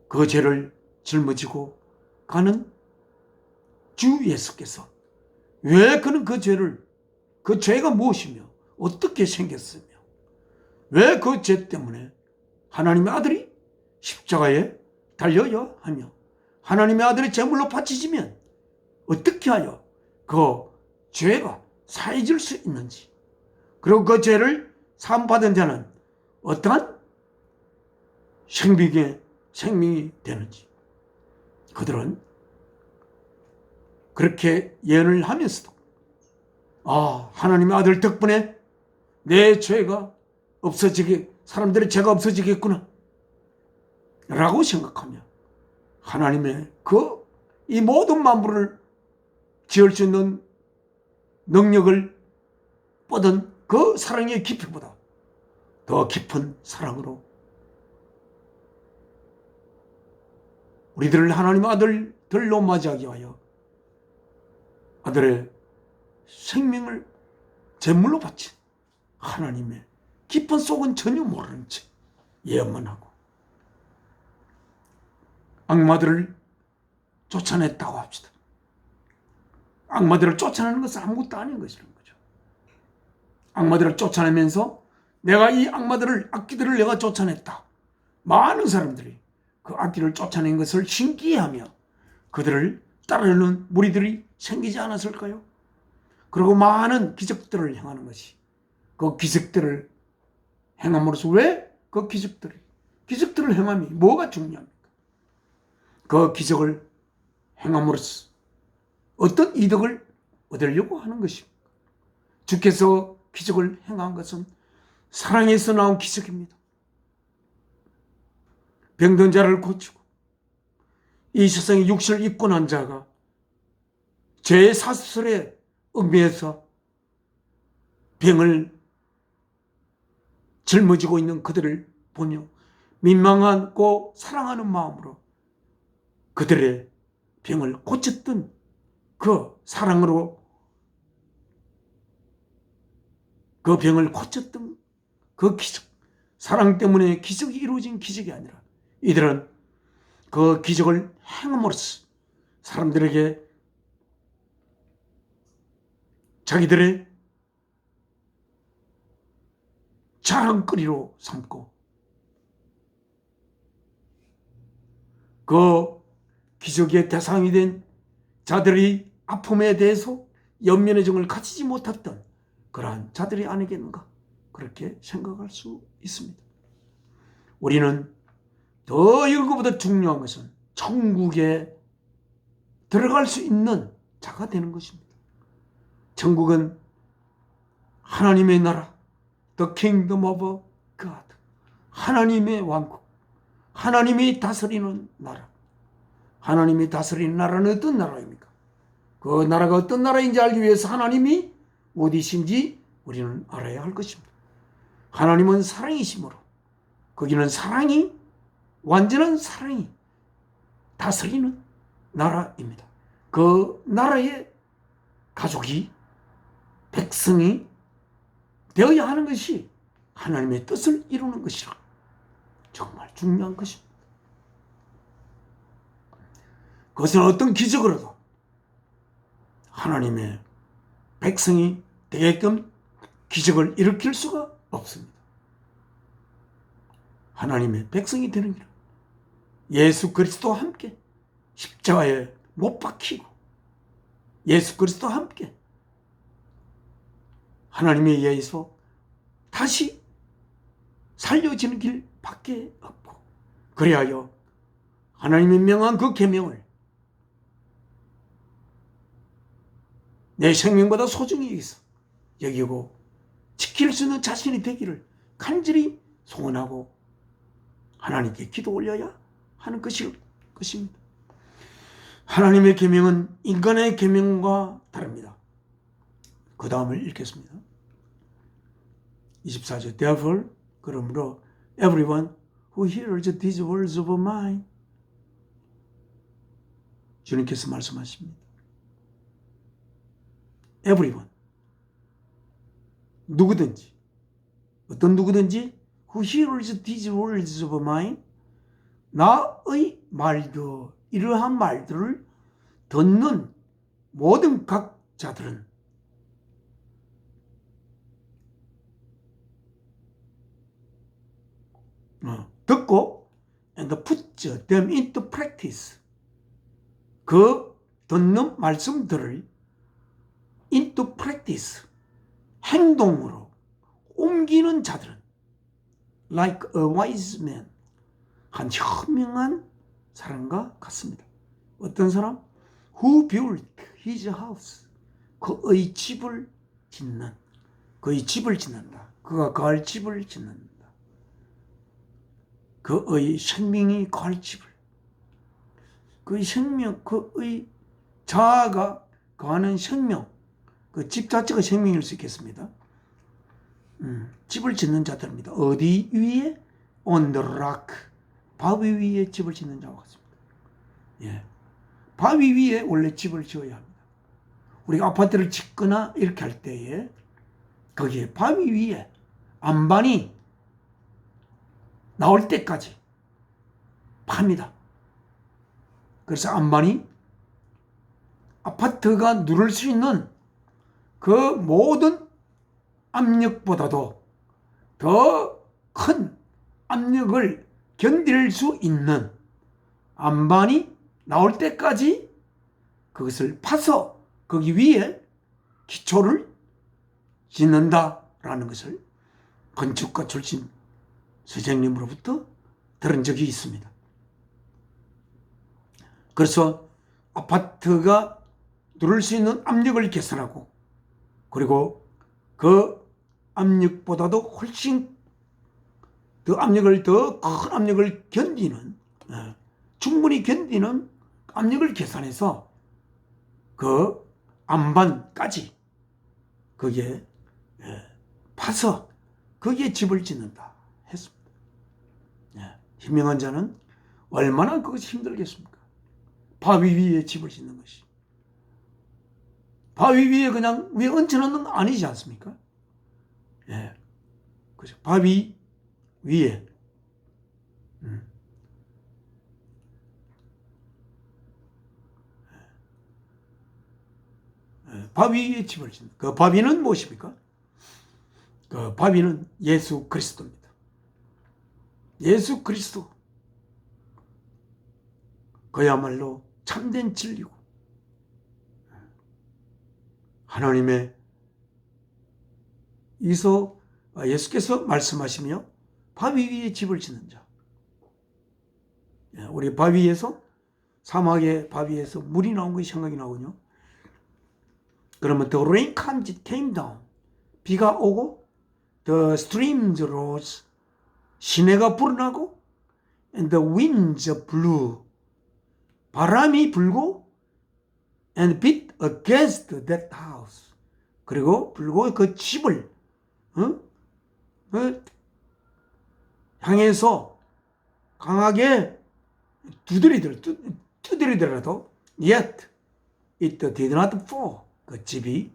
그 죄를 짊어지고 가는 주 예수께서 왜 그는 그 죄가 무엇이며 어떻게 생겼으며 왜 그 죄 때문에 하나님의 아들이 십자가에 달려야 하며 하나님의 아들이 제물로 바치지면 어떻게 하여 그 죄가 사해질 수 있는지, 그리고 그 죄를 사함받은 자는 어떠한 생명이 되는지, 그들은 그렇게 예언을 하면서도 하나님의 아들 덕분에 내 죄가 사람들의 죄가 없어지겠구나 라고 생각하며 하나님의 이 모든 만물을 지을 수 있는 능력을 뻗은 그 사랑의 깊이보다 더 깊은 사랑으로 우리들을 하나님의 아들들로 맞이하기 위하여 아들의 생명을 제물로 바친 하나님의 깊은 속은 전혀 모르는 채 예언만 하고 악마들을 쫓아냈다고 합시다. 악마들을 쫓아내는 것은 아무것도 아닌 것이라는 거죠. 악마들을 쫓아내면서 내가 이 악기들을 내가 쫓아냈다. 많은 사람들이 그 악기를 쫓아낸 것을 신기해하며 그들을 따르는 무리들이 생기지 않았을까요? 그리고 많은 기적들을 행하는 것이 그 기적들을 행함으로써 왜 그 기적들을 행함이 뭐가 중요합니까? 그 기적을 행함으로써 어떤 이득을 얻으려고 하는 것입니다. 주께서 기적을 행한 것은 사랑에서 나온 기적입니다. 병든 자를 고치고 이 세상에 육신을 입고 난 자가 죄의 사슬에 얽매여서 병을 짊어지고 있는 그들을 보며 민망하고 사랑하는 마음으로 그들의 병을 고쳤던 그 사랑으로 그 병을 고쳤던 그 기적, 사랑 때문에 기적이 이루어진 기적이 아니라 이들은 그 기적을 행함으로써 사람들에게 자기들의 자랑거리로 삼고 그 기적의 대상이 된 자들이 아픔에 대해서 연민의 정을 가지지 못했던 그러한 자들이 아니겠는가 그렇게 생각할 수 있습니다. 우리는 더 이거보다 중요한 것은 천국에 들어갈 수 있는 자가 되는 것입니다. 천국은 하나님의 나라, The Kingdom of God, 하나님의 왕국, 하나님이 다스리는 나라. 하나님이 다스리는 나라는 어떤 나라입니까? 그 나라가 어떤 나라인지 알기 위해서 하나님이 어디신지 우리는 알아야 할 것입니다. 하나님은 사랑이시므로 거기는 사랑이, 완전한 사랑이 다스리는 나라입니다. 그 나라의 가족이, 백성이 되어야 하는 것이 하나님의 뜻을 이루는 것이라. 정말 중요한 것입니다. 그것은 어떤 기적으로도 하나님의 백성이 되게끔 기적을 일으킬 수가 없습니다. 하나님의 백성이 되는 길은 예수 그리스도와 함께 십자가에 못 박히고 예수 그리스도와 함께 하나님에 의해서 다시 살려지는 길밖에 없고, 그리하여 하나님의 명한 그 계명을 내 생명보다 소중히 여기고 지킬 수 있는 자신이 되기를 간절히 소원하고 하나님께 기도 올려야 하는 것입니다. 하나님의 계명은 인간의 계명과 다릅니다. 그 다음을 읽겠습니다. 24절 Therefore, 그러므로 everyone who hears these words of mine, 주님께서 말씀하십니다. everyone, 누구든지, 어떤 누구든지 who hears these words of mine, 나의 말들, 이러한 말들을 듣는 모든 각 자들은 듣고 and put them into practice, 그 듣는 말씀들을 into practice, 행동으로 옮기는 자들은 like a wise man, 한 현명한 사람과 같습니다. 어떤 사람? Who built his house. 그의 집을 짓는, 그의 집을 짓는다. 그가 거할 집을 짓는다. 그의 생명이 거할 집을. 그의 생명, 그의 자아가 거하는 생명, 그 집 자체가 생명일 수 있겠습니다. 집을 짓는 자들입니다. 어디 위에? On the rock. 바위 위에 집을 짓는 자와 같습니다. 예. 바위 위에 원래 집을 지어야 합니다. 우리가 아파트를 짓거나 이렇게 할 때에 거기에 바위 위에 안반이 나올 때까지 팝니다. 그래서 안반이 아파트가 누를 수 있는 그 모든 압력보다도 더 큰 압력을 견딜 수 있는 안반이 나올 때까지 그것을 파서 거기 위에 기초를 짓는다라는 것을 건축가 출신 선생님으로부터 들은 적이 있습니다. 그래서 아파트가 누를 수 있는 압력을 계산하고 그리고 그 압력보다도 훨씬 더 압력을 더 큰 압력을 견디는 충분히 견디는 압력을 계산해서 그 안반까지 거기에 파서 거기에 집을 짓는다 했습니다. 현명한 자는 얼마나 그것이 힘들겠습니까? 바위 위에 집을 짓는 것이. 바위 위에 그냥 위에 얹혀놓는 건 아니지 않습니까? 예. 그죠. 바위 위에. 바위 위에 집을 짓는. 그 바위는 무엇입니까? 그 바위는 예수 그리스도입니다. 예수 그리스도. 그야말로 참된 진리고 하나님의 예수께서 말씀하시며 바위 위에 집을 짓는 자. 우리 바위에서 사막의 바위에서 물이 나온 것이 생각이 나오군요. 그러면 the rain came down. 비가 오고 the streams rose. 시내가 불어나고 and the winds blew. 바람이 불고 and beat against that house. 그리고 불고 그 집을 향해서 강하게 두드리더라도 yet it did not fall. 그 집이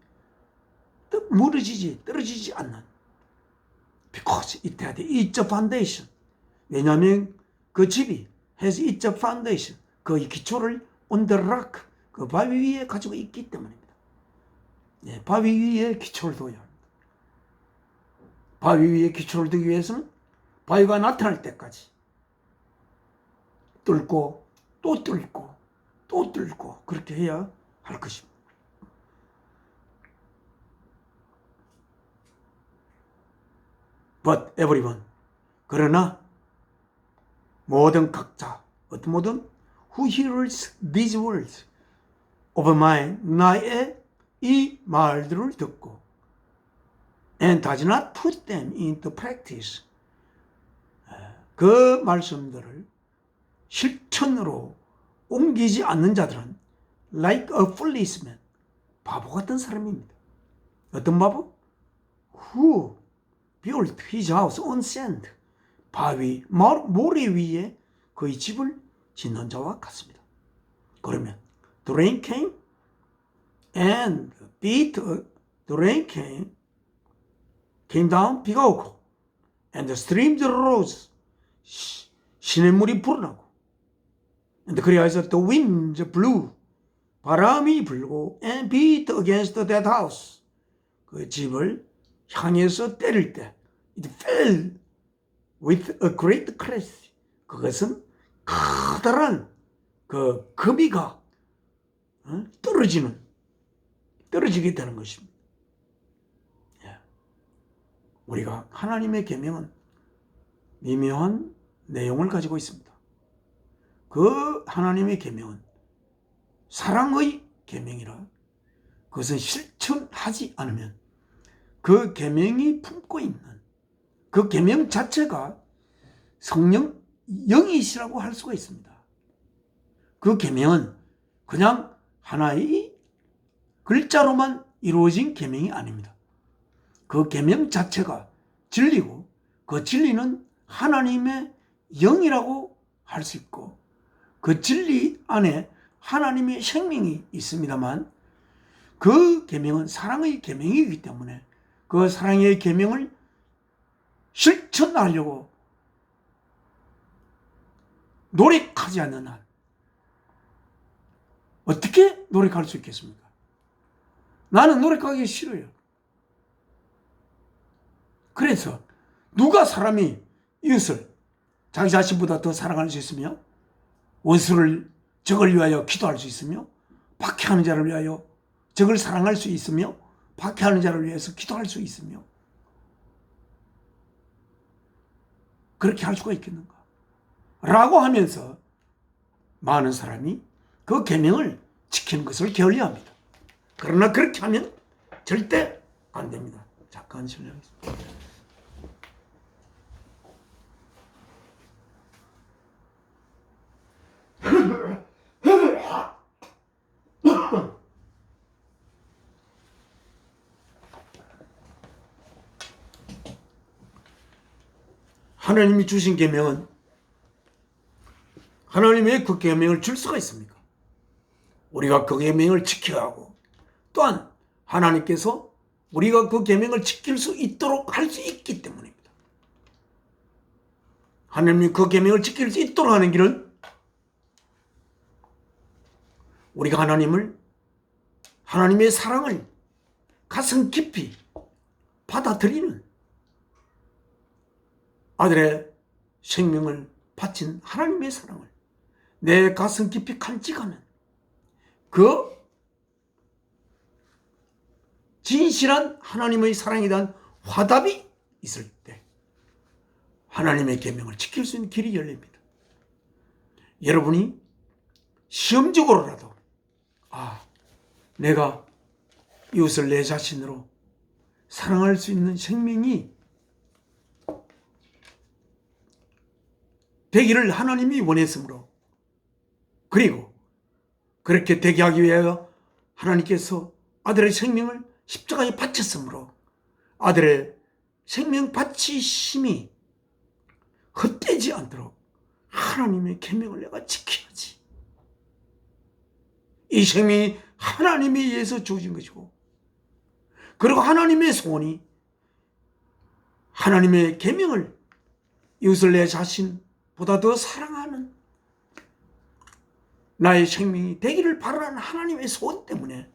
떨어지지 않는. Because it had its foundation. 왜냐하면 그 집이 has its foundation. 그 기초를 on the rock. 그 바위 위에 가지고 있기 때문입니다. 예, 바위 위에 기초를 둬야 합니다. 바위 위에 기초를 두기 위해서는 바위가 나타날 때까지 뚫고 또 뚫고 또 뚫고 그렇게 해야 할 것입니다. But everyone. 그러나 모든 각자 어떤 모든 who hears these words of mine 나의 이 말들을 듣고 and does not put them into practice 그 말씀들을 실천으로 옮기지 않는 자들은 like a foolish man 바보 같은 사람입니다. 어떤 바보? Who built his house on sand 바위, 모래 위에 그의 집을 짓는 자와 같습니다. 그러면 the rain came and beat the rain came down 비가 오고 and the streams rose 시냇물이 불어나고 and 그리하여서 the winds blew 바람이 불고 and beat against that house 그 집을 향해서 때릴 때 it fell with a great crash 그것은 커다란 그 금이가 떨어지게 되는 것입니다. 우리가 하나님의 계명은 미묘한 내용을 가지고 있습니다. 그 하나님의 계명은 사랑의 계명이라 그것은 실천하지 않으면 그 계명이 품고 있는 그 계명 자체가 성령 영이시라고 할 수가 있습니다. 그 계명은 그냥 하나의 글자로만 이루어진 계명이 아닙니다. 그 계명 자체가 진리고 그 진리는 하나님의 영이라고 할 수 있고 그 진리 안에 하나님의 생명이 있습니다만 그 계명은 사랑의 계명이기 때문에 그 사랑의 계명을 실천하려고 노력하지 않는 한 어떻게 노력할 수 있겠습니까? 나는 노력하기 싫어요. 그래서 누가 사람이 이웃을 자기 자신보다 더 사랑할 수 있으며 원수를 적을 위하여 기도할 수 있으며 박해하는 자를 위하여 적을 사랑할 수 있으며 박해하는 자를 위해서 기도할 수 있으며 그렇게 할 수가 있겠는가? 라고 하면서 많은 사람이 그 계명을 지키는 것을 게을리합니다. 그러나 그렇게 하면 절대 안 됩니다. 잠깐 실례하겠습니다. 하나님이 주신 계명은 하나님의 그 계명을 줄 수가 있습니까? 우리가 그 계명을 지켜야 하고 또한 하나님께서 우리가 그 계명을 지킬 수 있도록 할 수 있기 때문입니다. 하나님이 그 계명을 지킬 수 있도록 하는 길은 우리가 하나님의 사랑을 가슴 깊이 받아들이는 아들의 생명을 바친 하나님의 사랑을 내 가슴 깊이 간직하는 그 진실한 하나님의 사랑에 대한 화답이 있을 때 하나님의 계명을 지킬 수 있는 길이 열립니다. 여러분이 시험적으로라도 내가 이웃을 내 자신으로 사랑할 수 있는 생명이 되기를 하나님이 원했으므로 그리고 그렇게 되게 하기 위하여 하나님께서 아들의 생명을 십자가에 바쳤으므로 아들의 생명 바치심이 헛되지 않도록 하나님의 계명을 내가 지켜야지. 이 생명이 하나님에 의해서 주어진 것이고 그리고 하나님의 소원이 하나님의 계명을 이웃을 내 자신보다 더 사랑하는 나의 생명이 되기를 바라는 하나님의 소원 때문에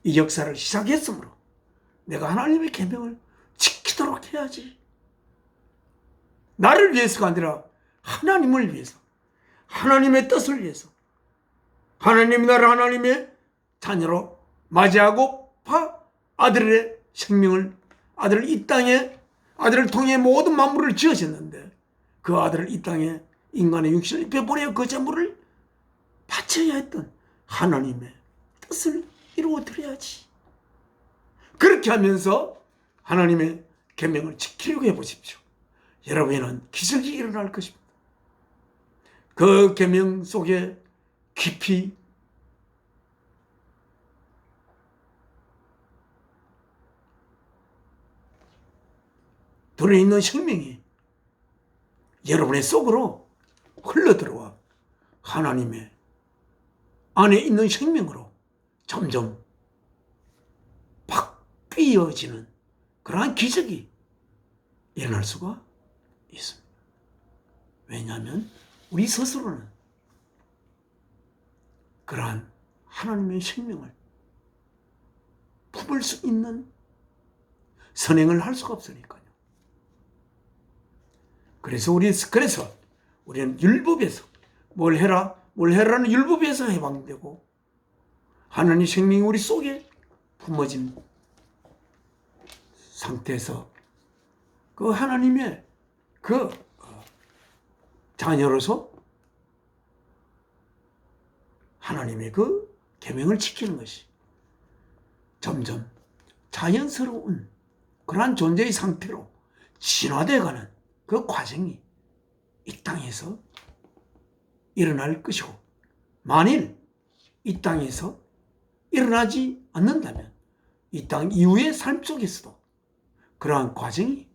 이 역사를 시작했으므로 내가 하나님의 계명을 지키도록 해야지. 나를 위해서가 아니라 하나님을 위해서, 하나님의 뜻을 위해서, 하나님이 나를 하나님의 자녀로 맞이하고 아들의 생명을, 아들을 이 땅에, 아들을 통해 모든 만물을 지으셨는데 그 아들을 이 땅에 인간의 육신을 입혀보내어 그 제물을 바쳐야 했던 하나님의 뜻을 이루어드려야지. 그렇게 하면서 하나님의 계명을 지키려고 해보십시오. 여러분에는 기적이 일어날 것입니다. 그 계명 속에 깊이 들어있는 생명이 여러분의 속으로 흘러들어와 하나님의 안에 있는 생명으로 점점 바뀌어지는 그러한 기적이 일어날 수가 있습니다. 왜냐하면 우리 스스로는 그러한 하나님의 생명을 품을 수 있는 선행을 할 수가 없으니까요. 그래서 우리는 율법에서 뭘 해라는 율법에서 해방되고 하나님의 생명이 우리 속에 품어진 상태에서 그 하나님의 그 자녀로서 하나님의 그 계명을 지키는 것이 점점 자연스러운 그러한 존재의 상태로 진화되어가는 그 과정이 이 땅에서 일어날 것이고, 만일 이 땅에서 일어나지 않는다면 이 땅 이후의 삶 속에서도 그러한 과정이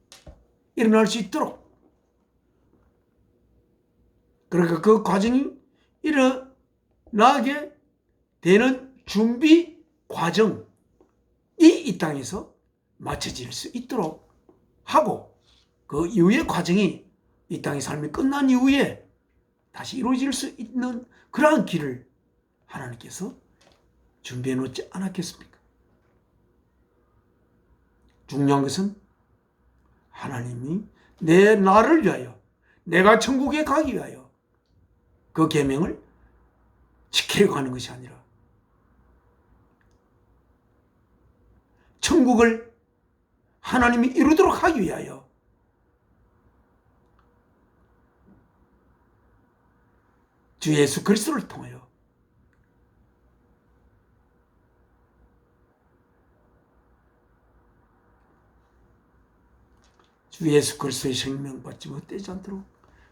일어날 수 있도록, 그러니까 그 과정이 일어나게 되는 준비 과정이 이 땅에서 마쳐질 수 있도록 하고, 그 이후의 과정이 이 땅의 삶이 끝난 이후에 다시 이루어질 수 있는 그러한 길을 하나님께서 준비해 놓지 않았겠습니까? 중요한 것은 하나님이 나를 위하여, 내가 천국에 가기 위하여 그 계명을 지키려고 하는 것이 아니라 천국을 하나님이 이루도록 하기 위하여 주 예수 그리스도를 통하여 주 예수 그리스도의 생명 받지 못되지 않도록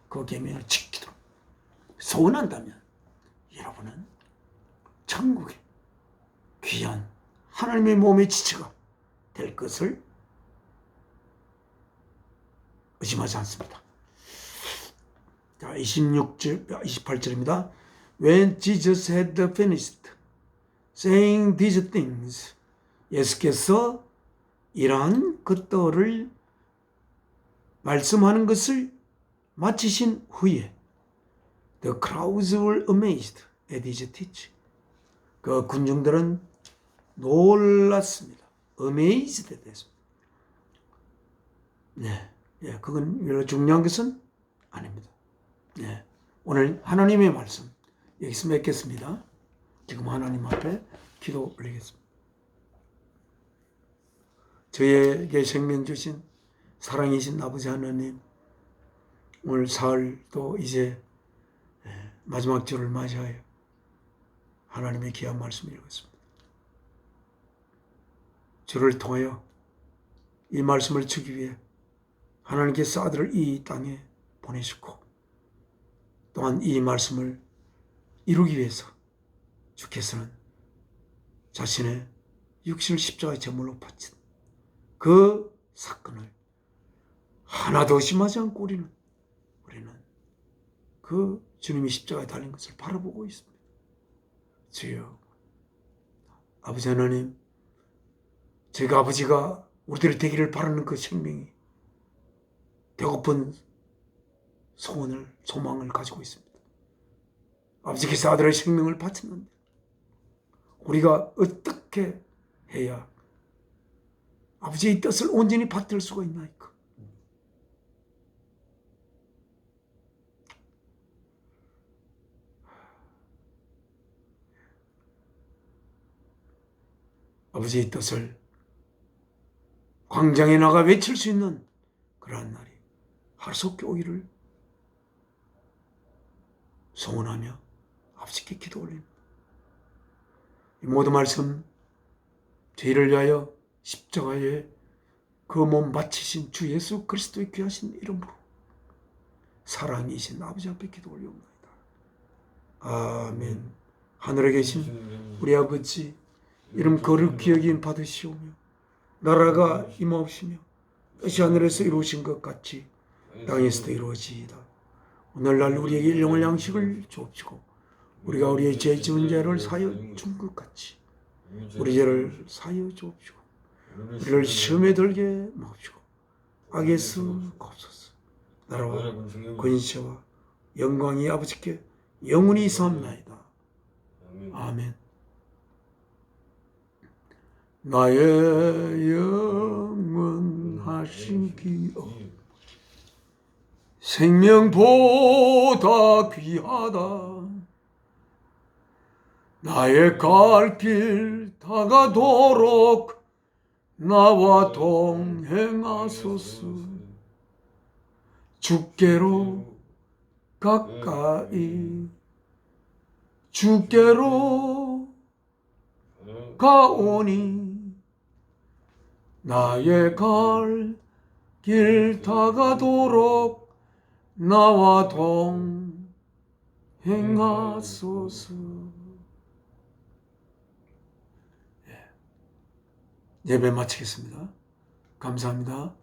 그 계명을 지키도록 소원한다면 여러분은 천국의 귀한 하나님의 몸의 지체가 될 것을 의심하지 않습니다. 자, 28절입니다. When Jesus had finished saying these things, 예수께서 이러한 것들을 말씀하는 것을 마치신 후에 The crowds were amazed at his teaching. 그 군중들은 놀랐습니다. Amazed 됐습니다. 네, 그건 별로 중요한 것은 아닙니다. 네, 오늘 하나님의 말씀 여기서 맺겠습니다. 지금 하나님 앞에 기도 올리겠습니다. 저에게 생명 주신 사랑이신 아버지 하나님, 오늘 사흘도 이제 마지막 주를 맞이하여 하나님의 귀한 말씀을 읽었습니다. 주를 통하여 이 말씀을 주기 위해 하나님께서 아들을 이 땅에 보내셨고, 또한 이 말씀을 이루기 위해서 주께서는 자신의 육신을 십자가의 제물로 바친 그 사건을 하나도 의심하지 않고 우리는 그 주님이 십자가에 달린 것을 바라보고 있습니다. 주여, 아버지 하나님, 제가 아버지가 우리들이 되기를 바라는 그 생명이 배고픈 소망을 가지고 있습니다. 아버지께서 아들의 생명을 바쳤는데 우리가 어떻게 해야 아버지의 뜻을 온전히 받들 수가 있나이까? 아버지의 뜻을 광장에 나가 외칠 수 있는 그러한 날이 하루속히 오기를 소원하며 아버지께 기도 올립니다. 이 모든 말씀 죄를 위하여 십자가에 그 몸 바치신 주 예수 그리스도의 귀하신 이름으로 사랑이신 아버지 앞에 기도 올려옵나이다. 아멘. 하늘에 계신 우리 아버지, 이름 거룩히 여김 받으시오며 나라가 임하옵시며 뜻이 하늘에서 이루어진 것 같이 땅에서도 이루어지이다. 오늘날 우리에게 일용할 양식을 주옵시고 우리가 우리의 죄 지은 자를 사하여 준 것 같이 우리 죄를 사하여 주옵시고 우리를 시험에 들게 마옵시고 악에서 구하소서. 나라와 권세와 영광이 아버지께 영원히 사옵나이다. 아멘. 나의 영원하신 기업 생명보다 귀하다. 나의 갈 길 다가도록 나와 동행하소서. 주께로 가까이 주께로 가오니 나의 갈 길 다가도록 나와 동행하소서. 예배 마치겠습니다. 감사합니다.